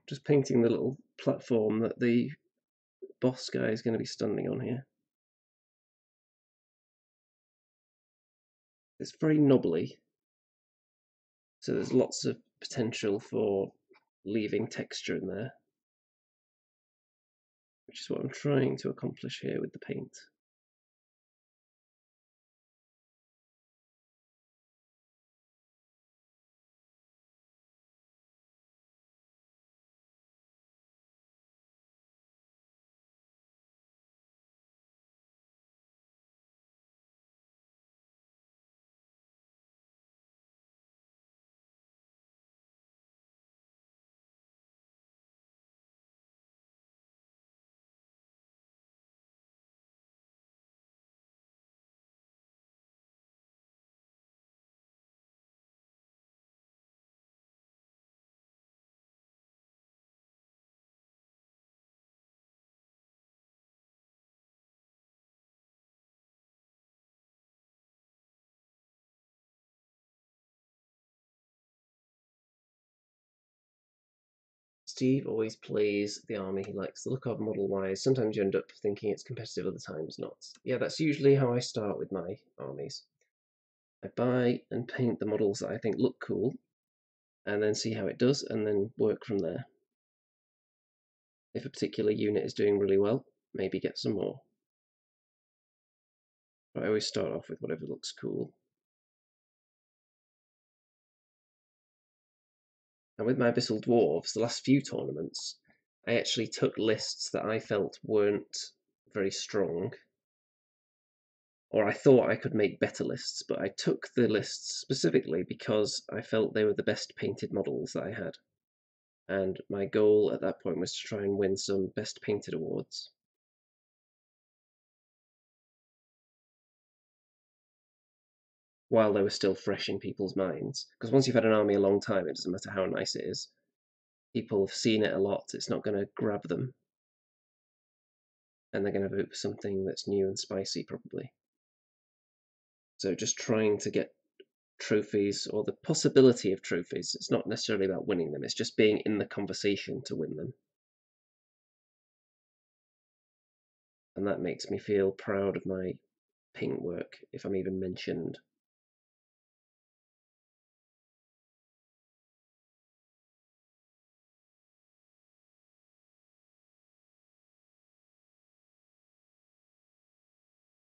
Just painting the little platform that the boss guy is going to be standing on here. It's very knobbly, so there's lots of potential for leaving texture in there, which is what I'm trying to accomplish here with the paint. Steve always plays the army he likes the look of model-wise. Sometimes you end up thinking it's competitive, other times not. Yeah, that's usually how I start with my armies. I buy and paint the models that I think look cool, and then see how it does, and then work from there. If a particular unit is doing really well, maybe get some more. But I always start off with whatever looks cool. And with my Abyssal Dwarfs, the last few tournaments, I actually took lists that I felt weren't very strong, or I thought I could make better lists, but I took the lists specifically because I felt they were the best painted models that I had. And my goal at that point was to try and win some best painted awards. While they were still fresh in people's minds. Because once you've had an army a long time, it doesn't matter how nice it is. People have seen it a lot, it's not going to grab them. And they're going to vote for something that's new and spicy, probably. So just trying to get trophies, or the possibility of trophies. It's not necessarily about winning them, it's just being in the conversation to win them. And that makes me feel proud of my paint work, if I'm even mentioned.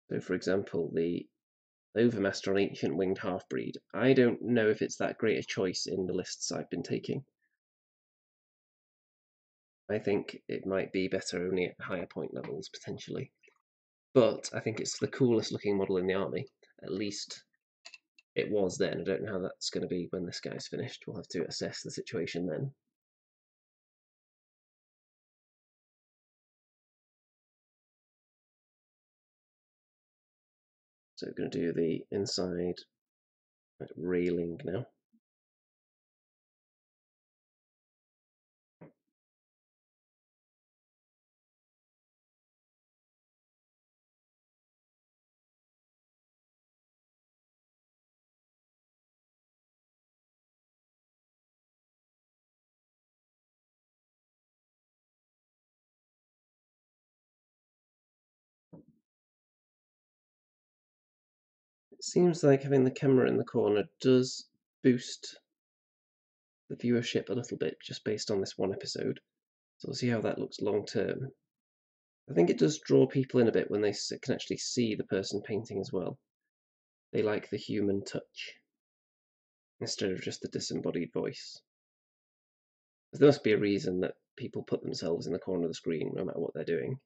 So for example, the Overmaster on Ancient Winged Halfbreed. I don't know if it's that great a choice in the lists I've been taking. I think it might be better only at higher point levels, potentially. But I think it's the coolest looking model in the army. At least it was then. I don't know how that's going to be when this guy's finished. We'll have to assess the situation then. So we're going to do the inside railing now. It seems like having the camera in the corner does boost the viewership a little bit just based on this one episode. So we'll see how that looks long term. I think it does draw people in a bit when they can actually see the person painting as well. They like the human touch instead of just the disembodied voice. There must be a reason that people put themselves in the corner of the screen no matter what they're doing.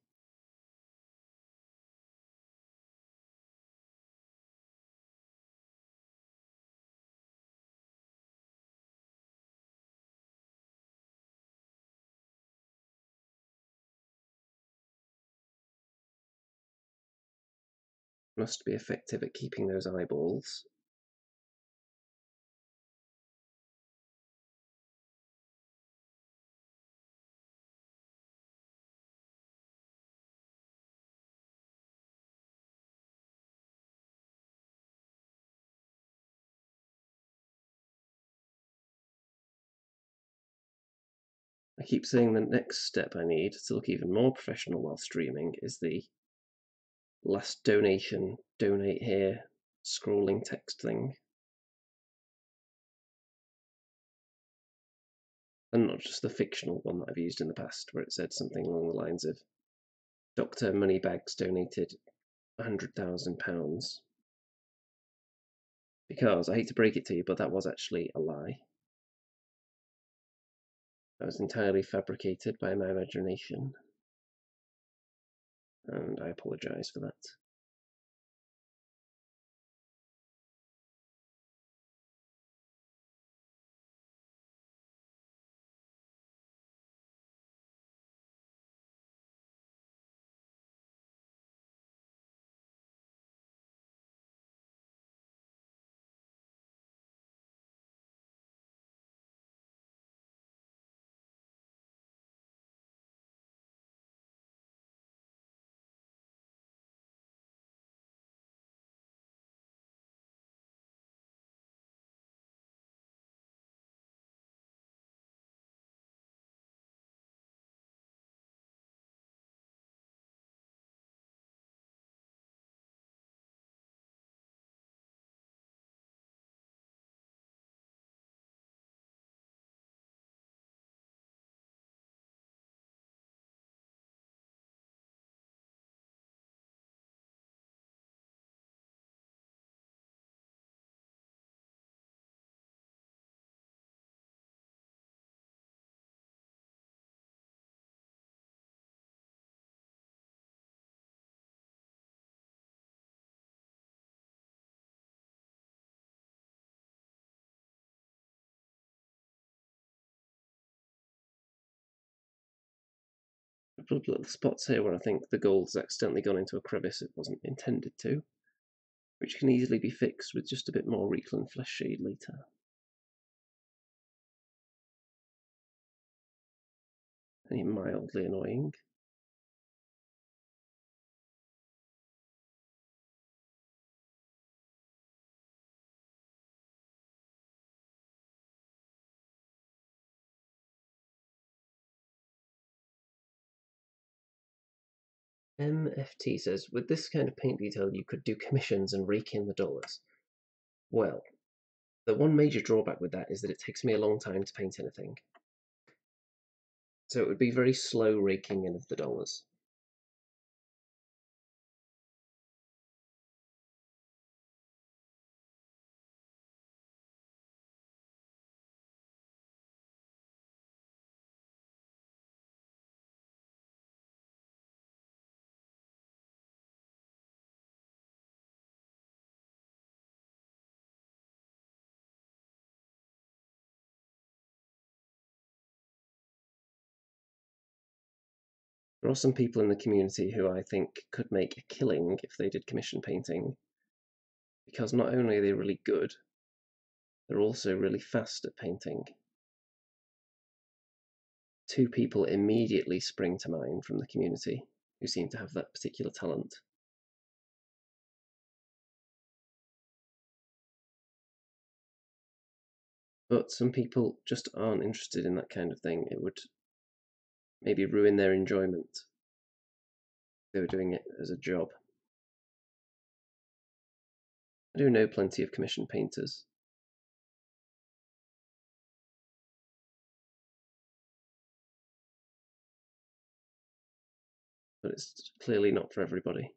Must be effective at keeping those eyeballs. I keep saying the next step I need to look even more professional while streaming is the last donation, donate here, scrolling text thing. And not just the fictional one that I've used in the past, where it said something along the lines of Dr. Moneybags donated £100,000. Because I hate to break it to you, but that was actually a lie. That was entirely fabricated by my imagination. And I apologise for that. A couple of little spots here where I think the gold's accidentally gone into a crevice it wasn't intended to, which can easily be fixed with just a bit more Reikland flesh shade later. Only mildly annoying. MFT says, with this kind of paint detail you could do commissions and rake in the dollars. Well, the one major drawback with that is that it takes me a long time to paint anything. So it would be very slow raking in of the dollars. There are some people in the community who I think could make a killing if they did commission painting, because not only are they really good, they're also really fast at painting. Two people immediately spring to mind from the community who seem to have that particular talent. But some people just aren't interested in that kind of thing. It would maybe ruin their enjoyment if they were doing it as a job. I do know plenty of commission painters. But it's clearly not for everybody.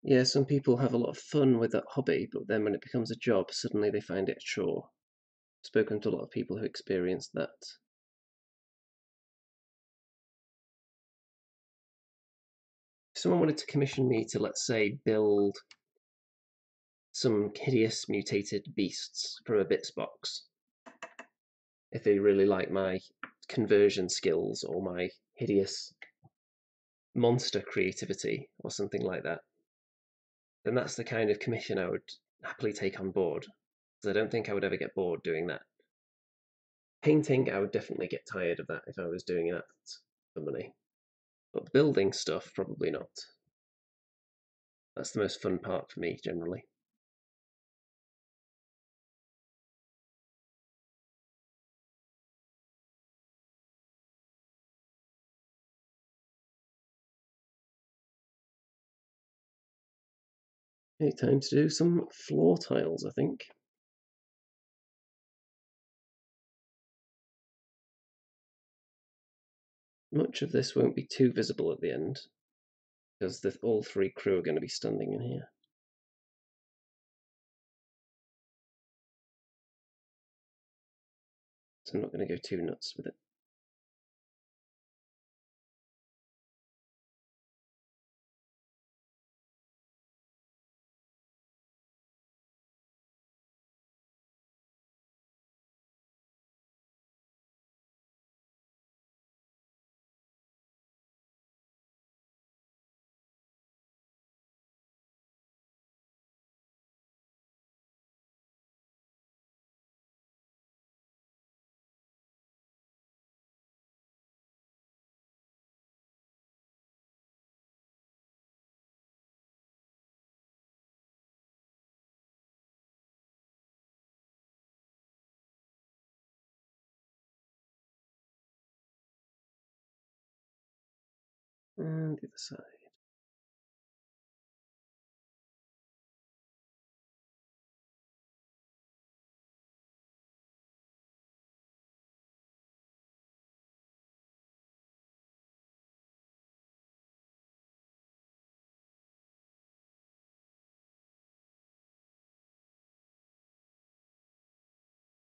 Yeah, some people have a lot of fun with that hobby, but then when it becomes a job, suddenly they find it a chore. I've spoken to a lot of people who experienced that. If someone wanted to commission me to, let's say, build some hideous mutated beasts from a bits box, if they really like my conversion skills or my hideous monster creativity or something like that, then that's the kind of commission I would happily take on board, because I don't think I would ever get bored doing that. Painting, I would definitely get tired of that if I was doing that for money. But building stuff, probably not. That's the most fun part for me, generally. Okay, time to do some floor tiles, I think. Much of this won't be too visible at the end, because all three crew are going to be standing in here. So I'm not going to go too nuts with it. And the other side.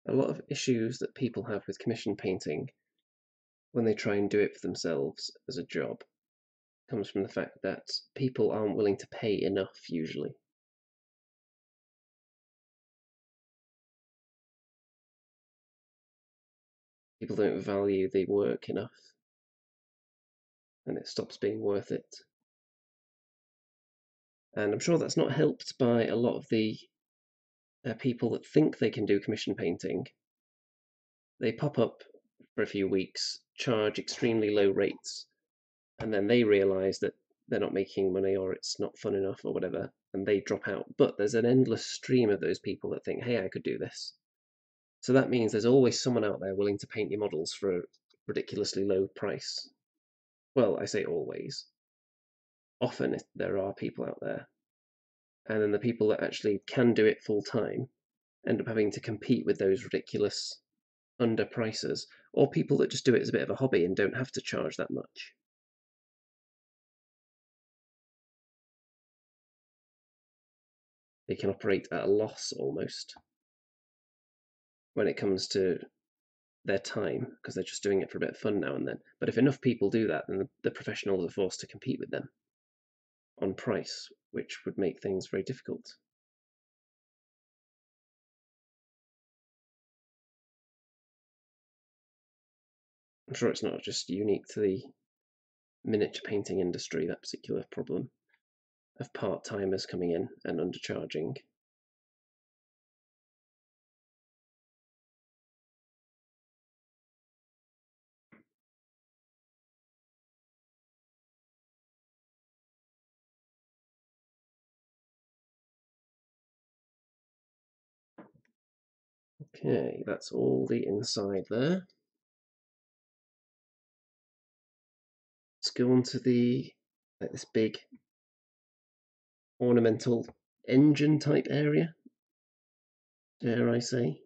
A lot of issues that people have with commission painting when they try and do it for themselves as a job comes from the fact that people aren't willing to pay enough usually. People don't value the work enough, and it stops being worth it. And I'm sure that's not helped by a lot of the people that think they can do commission painting. They pop up for a few weeks, charge extremely low rates, and then they realise that they're not making money or it's not fun enough or whatever, and they drop out. But there's an endless stream of those people that think, hey, I could do this. So that means there's always someone out there willing to paint your models for a ridiculously low price. Well, I say always. Often there are people out there. and then the people that actually can do it full time end up having to compete with those ridiculous under prices, or people that just do it as a bit of a hobby and don't have to charge that much. They can operate at a loss almost when it comes to their time because they're just doing it for a bit of fun now and then. But if enough people do that, then the professionals are forced to compete with them on price, which would make things very difficult. I'm sure it's not just unique to the miniature painting industry, that particular problem of part-timers coming in and undercharging. Okay, that's all the inside there. Let's go on to this big ornamental engine type area, dare I say.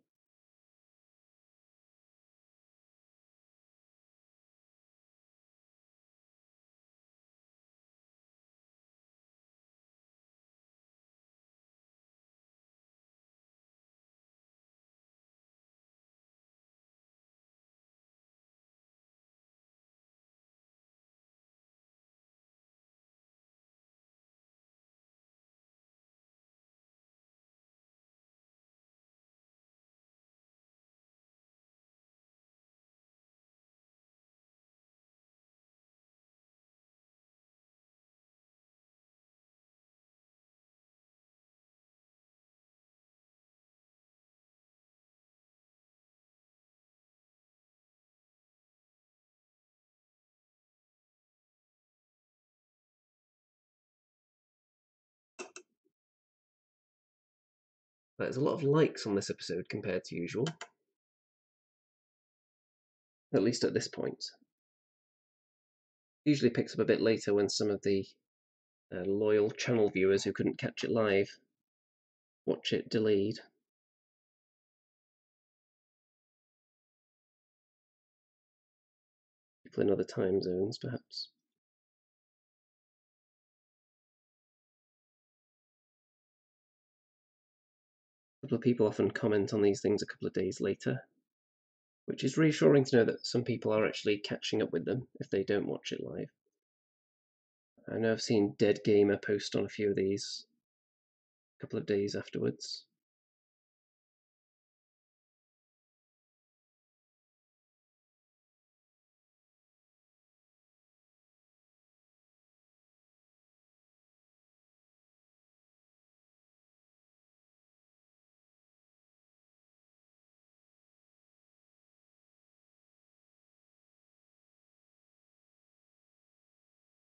There's a lot of likes on this episode compared to usual, at least at this point. Usually picks up a bit later when some of the loyal channel viewers who couldn't catch it live watch it delayed. People in other time zones, perhaps. A couple of people often comment on these things a couple of days later, which is reassuring to know that some people are actually catching up with them if they don't watch it live. I know I've seen Dead Gamer post on a few of these a couple of days afterwards.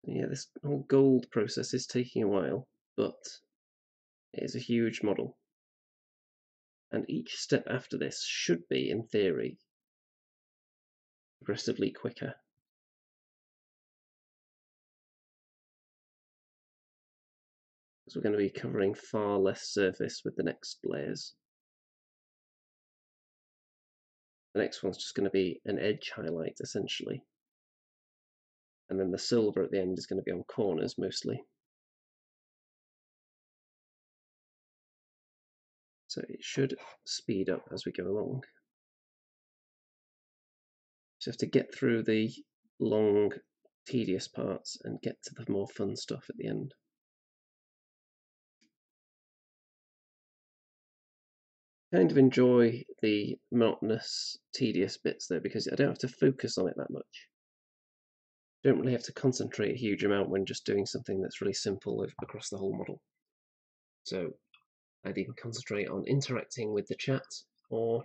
Yeah, this whole gold process is taking a while, but it is a huge model. And each step after this should be, in theory, progressively quicker. Because we're going to be covering far less surface with the next layers. The next one's just going to be an edge highlight, essentially. And then the silver at the end is going to be on corners, mostly. So it should speed up as we go along. Just have to get through the long, tedious parts and get to the more fun stuff at the end. Kind of enjoy the monotonous, tedious bits though, because I don't have to focus on it that much. Don't really have to concentrate a huge amount when just doing something that's really simple across the whole model. So I'd either concentrate on interacting with the chat or...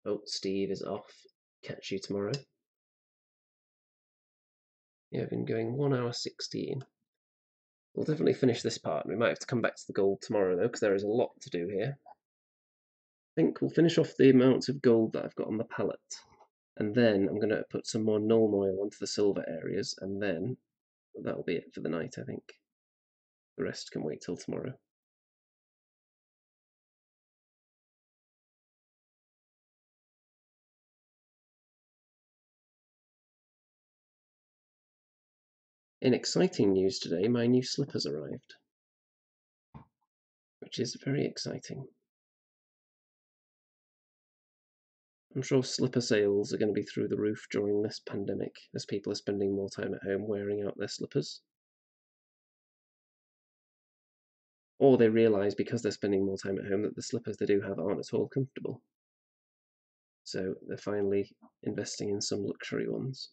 Oh, Steve is off. Catch you tomorrow. Yeah, I've been going 1 hour 16. We'll definitely finish this part. We might have to come back to the gold tomorrow though, because there is a lot to do here. I think we'll finish off the amount of gold that I've got on the palette. And then I'm going to put some more null oil onto the silver areas, and then that'll be it for the night, I think. The rest can wait till tomorrow. In exciting news today, my new slippers arrived, which is very exciting. I'm sure slipper sales are going to be through the roof during this pandemic, as people are spending more time at home wearing out their slippers. Or they realise because they're spending more time at home that the slippers they do have aren't at all comfortable. So they're finally investing in some luxury ones.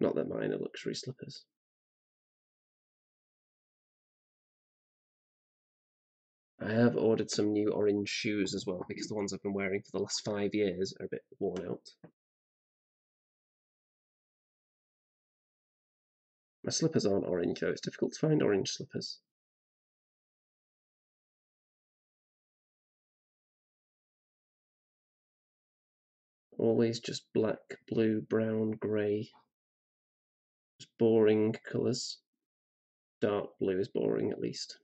Not that mine are luxury slippers. I have ordered some new orange shoes as well, because the ones I've been wearing for the last 5 years are a bit worn out. My slippers aren't orange though, it's difficult to find orange slippers. Always just black, blue, brown, grey. Just boring colours. Dark blue is boring at least.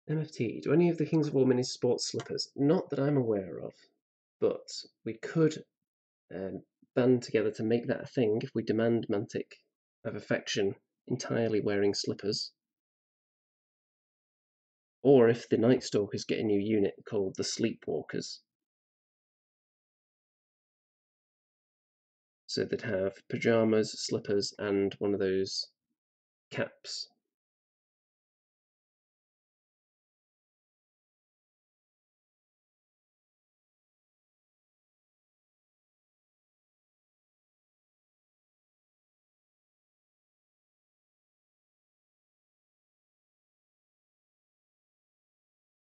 MFT, do any of the Kings of War minis sport slippers? Not that I'm aware of, but we could band together to make that a thing if we demand Mantic of Affection entirely wearing slippers. Or if the Night Stalkers get a new unit called the Sleepwalkers. So they'd have pyjamas, slippers, and one of those caps.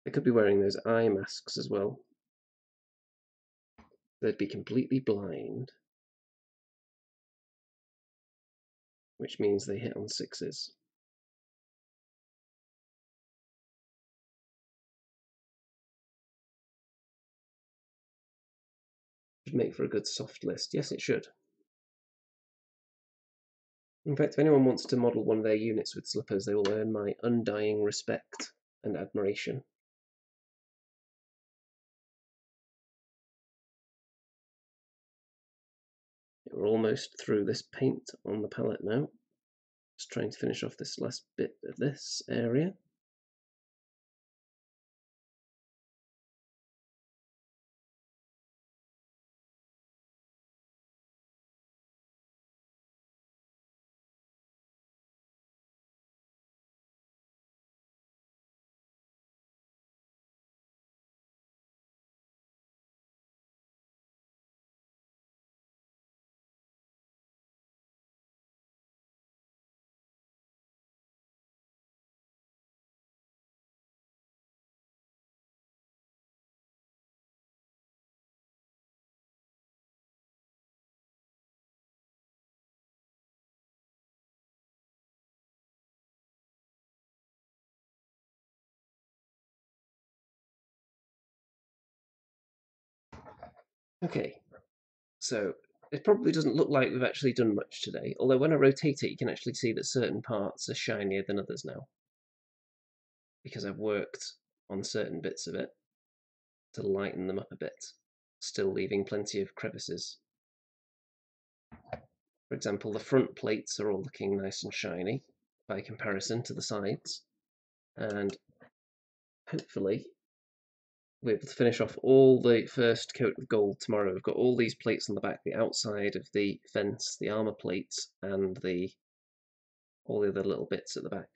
They could be wearing those eye masks as well. They'd be completely blind, which means they hit on sixes. Should make for a good soft list. Yes, it should. In fact, if anyone wants to model one of their units with slippers, they will earn my undying respect and admiration. We're almost through this paint on the palette now. Just trying to finish off this last bit of this area. Okay, so it probably doesn't look like we've actually done much today, although when I rotate it you can actually see that certain parts are shinier than others now, because I've worked on certain bits of it to lighten them up a bit, still leaving plenty of crevices. For example, the front plates are all looking nice and shiny by comparison to the sides, and hopefully we're able to finish off all the first coat of gold tomorrow. We've got all these plates on the back, the outside of the fence, the armour plates, and all the other little bits at the back.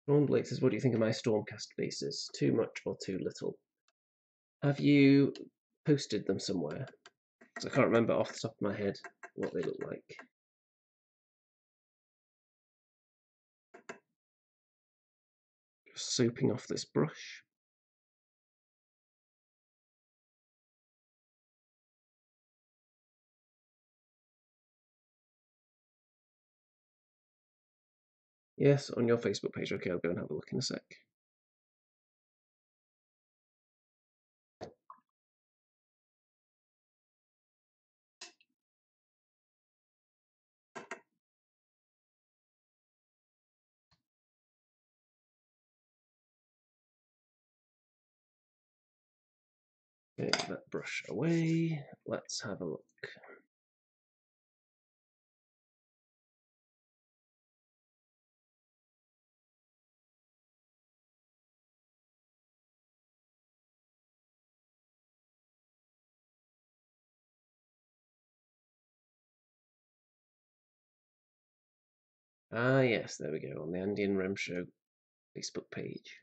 Ron Blake says, what do you think of my Stormcast bases? Too much or too little? Have you posted them somewhere? Because I can't remember off the top of my head what they look like. Just soaping off this brush. Yes, on your Facebook page. Okay, I'll go and have a look in a sec. Take that brush away. Let's have a look. Ah, yes, there we go, on the Andean Rem Show Facebook page.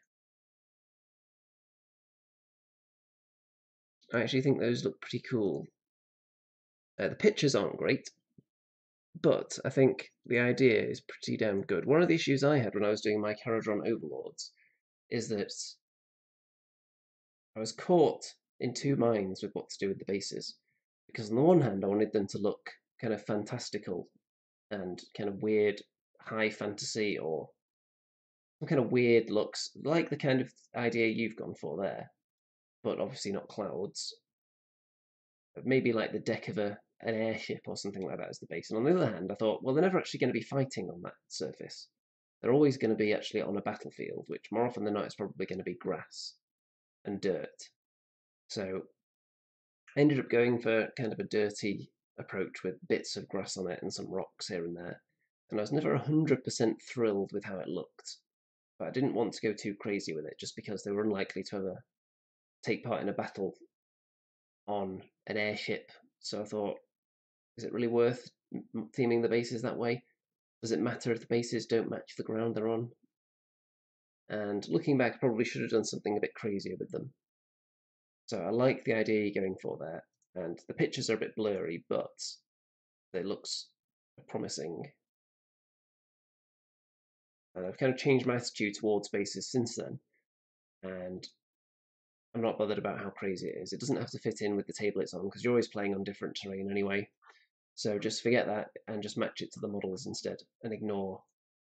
I actually think those look pretty cool. The pictures aren't great, but I think the idea is pretty damn good. One of the issues I had when I was doing my Caradron Overlords is that I was caught in two minds with what to do with the bases. Because on the one hand, I wanted them to look kind of fantastical and kind of weird high fantasy or some kind of weird looks, like the kind of idea you've gone for there, but obviously not clouds. Maybe like the deck of an airship or something like that as the base. And on the other hand, I thought, well, they're never actually going to be fighting on that surface. They're always going to be actually on a battlefield, which more often than not is probably going to be grass and dirt. So I ended up going for kind of a dirty approach with bits of grass on it and some rocks here and there. And I was never 100% thrilled with how it looked. But I didn't want to go too crazy with it just because they were unlikely to ever take part in a battle on an airship. So I thought, is it really worth theming the bases that way? Does it matter if the bases don't match the ground they're on? And looking back, I probably should have done something a bit crazier with them. So I like the idea you're going for there. And the pictures are a bit blurry, but it looks promising. And I've kind of changed my attitude towards bases since then. And I'm not bothered about how crazy it is. It doesn't have to fit in with the table it's on, because you're always playing on different terrain anyway. So just forget that and just match it to the models instead, and ignore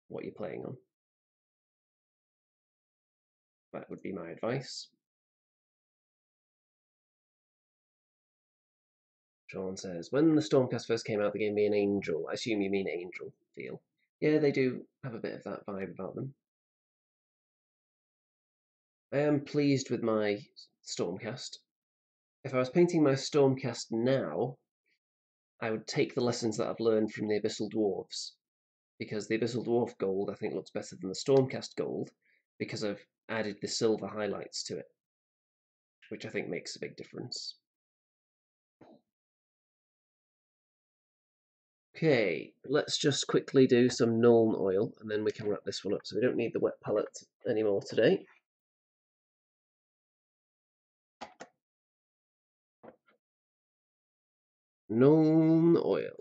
what you're playing on. That would be my advice. Sean says, when the Stormcast first came out, they gave me an angel. I assume you mean angel feel. Yeah, they do have a bit of that vibe about them. I am pleased with my Stormcast. If I was painting my Stormcast now, I would take the lessons that I've learned from the Abyssal Dwarfs, because the Abyssal Dwarf gold I think looks better than the Stormcast gold, because I've added the silver highlights to it, which I think makes a big difference. Okay, let's just quickly do some Nuln oil, and then we can wrap this one up, so we don't need the wet palette anymore today. Nuln oil.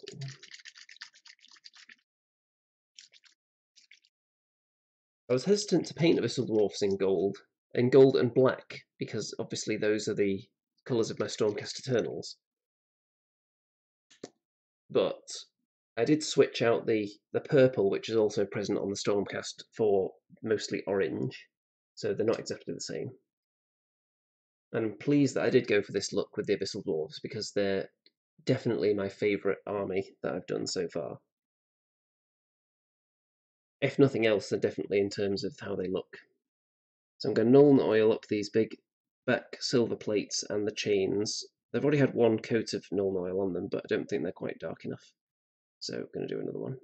I was hesitant to paint Abyssal Dwarfs in gold and black, because obviously those are the colours of my Stormcast Eternals. But I did switch out the purple, which is also present on the Stormcast, for mostly orange, so they're not exactly the same. And I'm pleased that I did go for this look with the Abyssal Dwarves, because they're definitely my favourite army that I've done so far. If nothing else, then definitely in terms of how they look. So I'm going to Nuln oil up these big back silver plates and the chains. They've already had one coat of Nuln oil on them, but I don't think they're quite dark enough. So I'm going to do another one.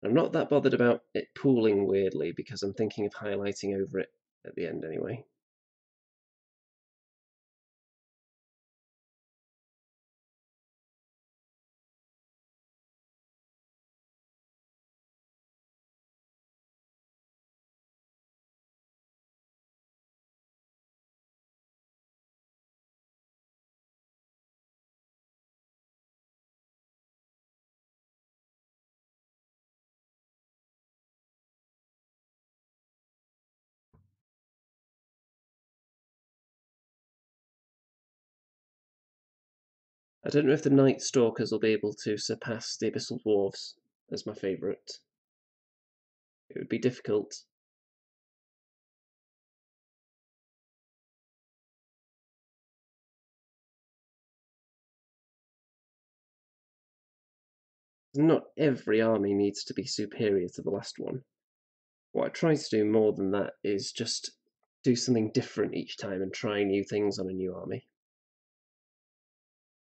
I'm not that bothered about it pooling weirdly, because I'm thinking of highlighting over it at the end anyway. I don't know if the Night Stalkers will be able to surpass the Abyssal Dwarfs as my favourite. It would be difficult. Not every army needs to be superior to the last one. What I try to do more than that is just do something different each time and try new things on a new army.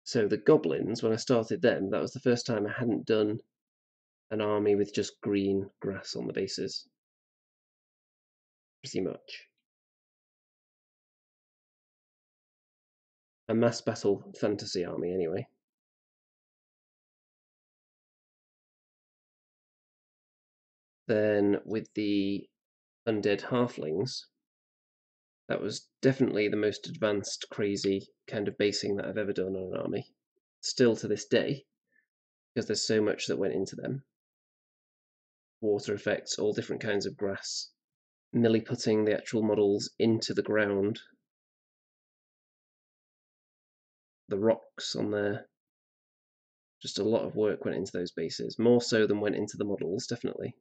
So the goblins, when I started them, that was the first time I hadn't done an army with just green grass on the bases. Pretty much. A mass battle fantasy army, anyway. Then with the Undead Halflings, that was definitely the most advanced, crazy kind of basing that I've ever done on an army. Still to this day, because there's so much that went into them. Water effects, all different kinds of grass, milli-putting the actual models into the ground, the rocks on there. Just a lot of work went into those bases, more so than went into the models, definitely.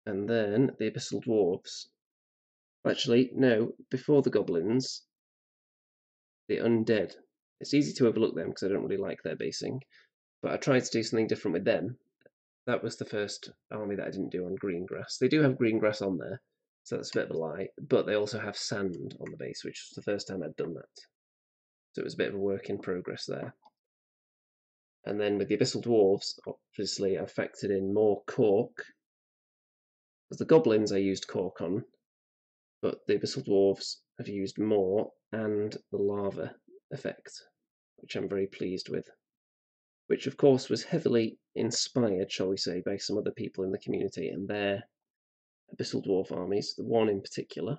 And then the Abyssal Dwarfs. Actually, no, before the Goblins, the Undead. It's easy to overlook them because I don't really like their basing, but I tried to do something different with them. That was the first army that I didn't do on green grass. They do have green grass on there, so that's a bit of a lie, but they also have sand on the base, which was the first time I'd done that. So it was a bit of a work in progress there. And then with the Abyssal Dwarves, obviously I've factored in more cork. As the Goblins I used cork on, but the Abyssal Dwarves have used more, and the lava effect, which I'm very pleased with. Which of course was heavily inspired, shall we say, by some other people in the community and their Abyssal Dwarf armies, the one in particular.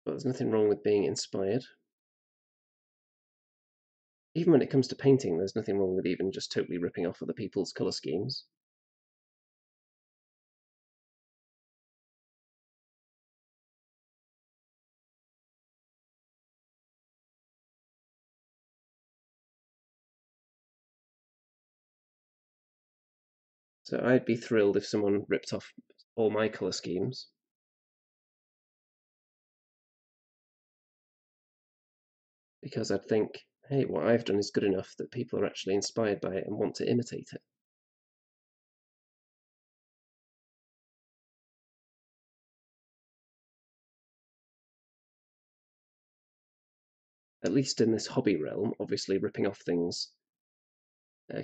But there's nothing wrong with being inspired. Even when it comes to painting, there's nothing wrong with even just totally ripping off other people's colour schemes. So I'd be thrilled if someone ripped off all my colour schemes. Because I'd think, hey, what I've done is good enough that people are actually inspired by it and want to imitate it. At least in this hobby realm, obviously ripping off things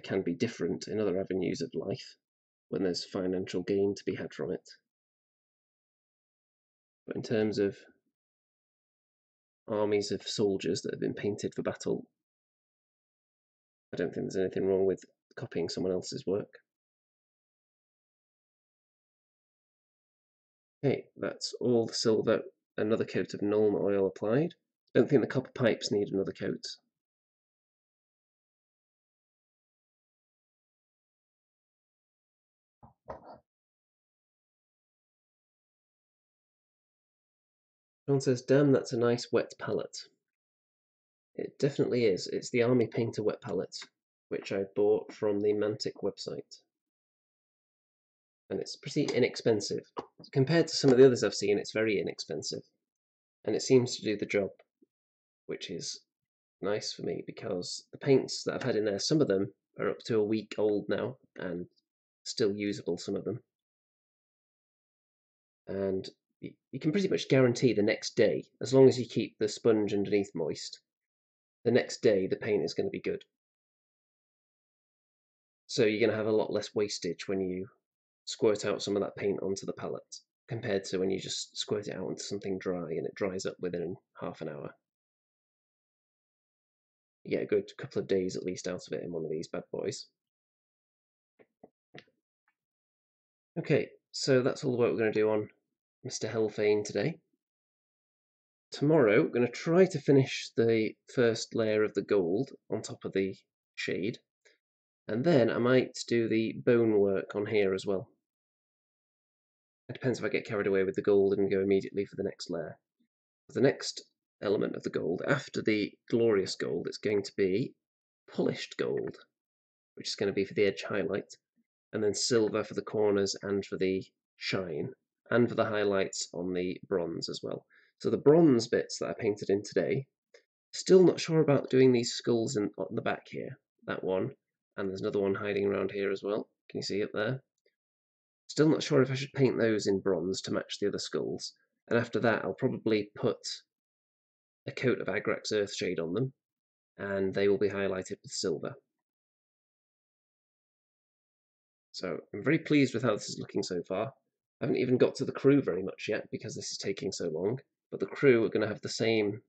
can be different in other avenues of life when there's financial gain to be had from it. But in terms of armies of soldiers that have been painted for battle, I don't think there's anything wrong with copying someone else's work. Okay, that's all the silver, another coat of Nuln oil applied. Don't think the copper pipes need another coat. John says, damn, that's a nice wet palette. It definitely is. It's the Army Painter wet palette, which I bought from the Mantic website. And it's pretty inexpensive. Compared to some of the others I've seen, it's very inexpensive. And it seems to do the job, which is nice for me because the paints that I've had in there, some of them are up to a week old now and still usable, some of them. And you can pretty much guarantee the next day, as long as you keep the sponge underneath moist, the next day the paint is going to be good. So you're going to have a lot less wastage when you squirt out some of that paint onto the palette compared to when you just squirt it out into something dry and it dries up within half an hour. You get a good couple of days at least out of it in one of these bad boys. Okay, so that's all the work we're going to do on Mr. Hellfane today. Tomorrow, we're going to try to finish the first layer of the gold on top of the shade, and then I might do the bone work on here as well. It depends if I get carried away with the gold and go immediately for the next layer. The next element of the gold, after the glorious gold, it's going to be polished gold, which is going to be for the edge highlight, and then silver for the corners and for the shine, and for the highlights on the bronze as well. So the bronze bits that I painted in today, still not sure about doing these skulls on the back here. That one, and there's another one hiding around here as well. Can you see it there? Still not sure if I should paint those in bronze to match the other skulls. And after that, I'll probably put a coat of Agrax Earthshade on them, and they will be highlighted with silver. So I'm very pleased with how this is looking so far. I haven't even got to the crew very much yet because this is taking so long, but the crew are going to have the same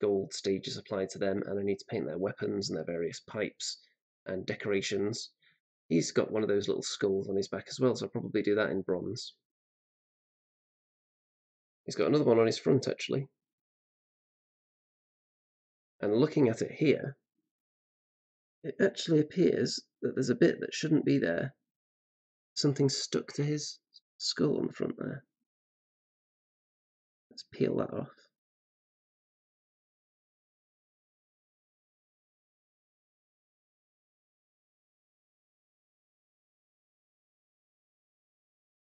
gold stages applied to them, and I need to paint their weapons and their various pipes and decorations. He's got one of those little skulls on his back as well, so I'll probably do that in bronze. He's got another one on his front actually. And looking at it here, it actually appears that there's a bit that shouldn't be there. Something stuck to his skull on the front there. Let's peel that off.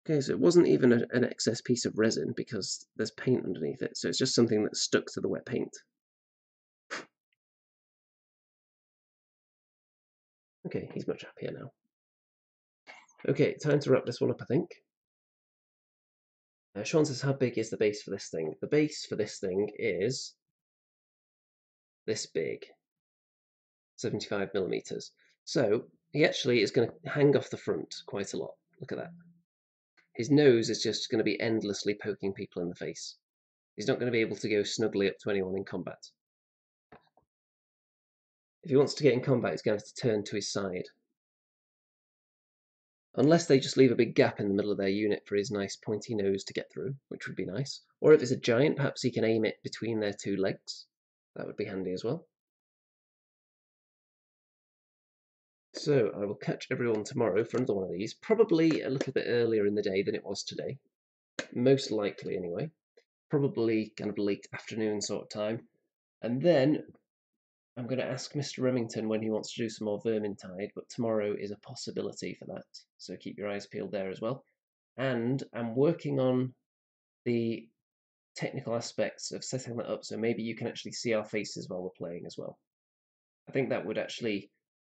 Okay, so it wasn't even an excess piece of resin because there's paint underneath it, so it's just something that stuck to the wet paint. Okay, he's much happier now. Okay, time to wrap this one up, I think. Sean says, how big is the base for this thing? The base for this thing is this big, 75 millimeters. So he actually is going to hang off the front quite a lot. Look at that. His nose is just going to be endlessly poking people in the face. He's not going to be able to go snugly up to anyone in combat. If he wants to get in combat, he's going to have to turn to his side. Unless they just leave a big gap in the middle of their unit for his nice pointy nose to get through, which would be nice. Or if it's a giant, perhaps he can aim it between their two legs. That would be handy as well. So I will catch everyone tomorrow for another one of these, probably a little bit earlier in the day than it was today. Most likely anyway. Probably kind of late afternoon sort of time. And then I'm going to ask Mr. Remington when he wants to do some more Vermintide, but tomorrow is a possibility for that, so keep your eyes peeled there as well. And I'm working on the technical aspects of setting that up, so maybe you can actually see our faces while we're playing as well. I think that would actually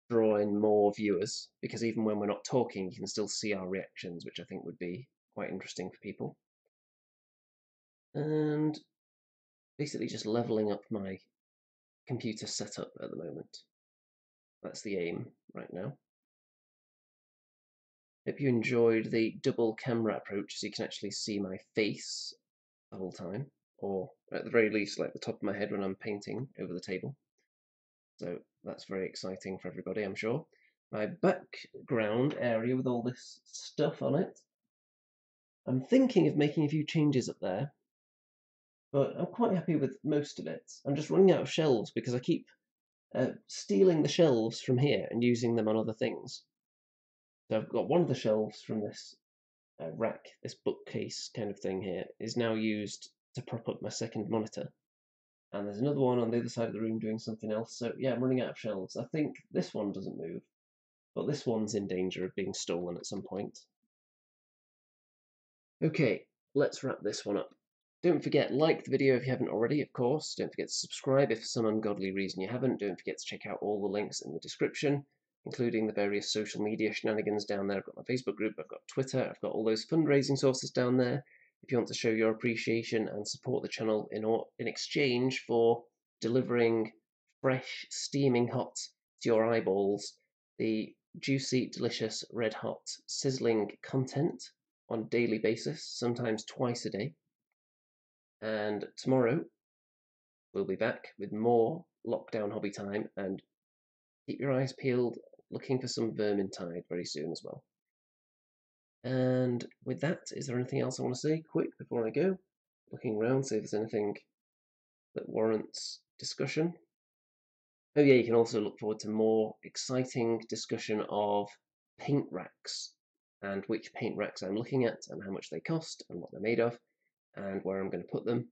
draw in more viewers, because even when we're not talking, you can still see our reactions, which I think would be quite interesting for people. And basically just leveling up my computer setup at the moment. That's the aim right now. Hope you enjoyed the double camera approach so you can actually see my face the whole time, or at the very least like the top of my head when I'm painting over the table. So that's very exciting for everybody, I'm sure. My background area with all this stuff on it. I'm thinking of making a few changes up there, but I'm quite happy with most of it. I'm just running out of shelves because I keep stealing the shelves from here and using them on other things. So I've got one of the shelves from this rack, this bookcase kind of thing here, is now used to prop up my second monitor. And there's another one on the other side of the room doing something else. So yeah, I'm running out of shelves. I think this one doesn't move, but this one's in danger of being stolen at some point. Okay, let's wrap this one up. Don't forget, like the video if you haven't already, of course. Don't forget to subscribe if for some ungodly reason you haven't. Don't forget to check out all the links in the description, including the various social media shenanigans down there. I've got my Facebook group, I've got Twitter, I've got all those fundraising sources down there. If you want to show your appreciation and support the channel in exchange for delivering fresh, steaming hot to your eyeballs, the juicy, delicious, red hot, sizzling content on a daily basis, sometimes twice a day. And tomorrow we'll be back with more lockdown hobby time, and keep your eyes peeled looking for some Vermintide very soon as well. And with that, is there anything else I want to say quick before I go? Looking around, see if there's anything that warrants discussion. Oh yeah, you can also look forward to more exciting discussion of paint racks and which paint racks I'm looking at and how much they cost and what they're made of and where I'm going to put them.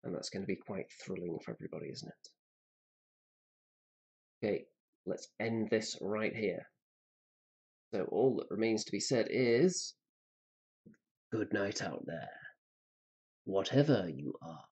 And that's going to be quite thrilling for everybody, isn't it? Okay, let's end this right here. So all that remains to be said is good night out there, whatever you are.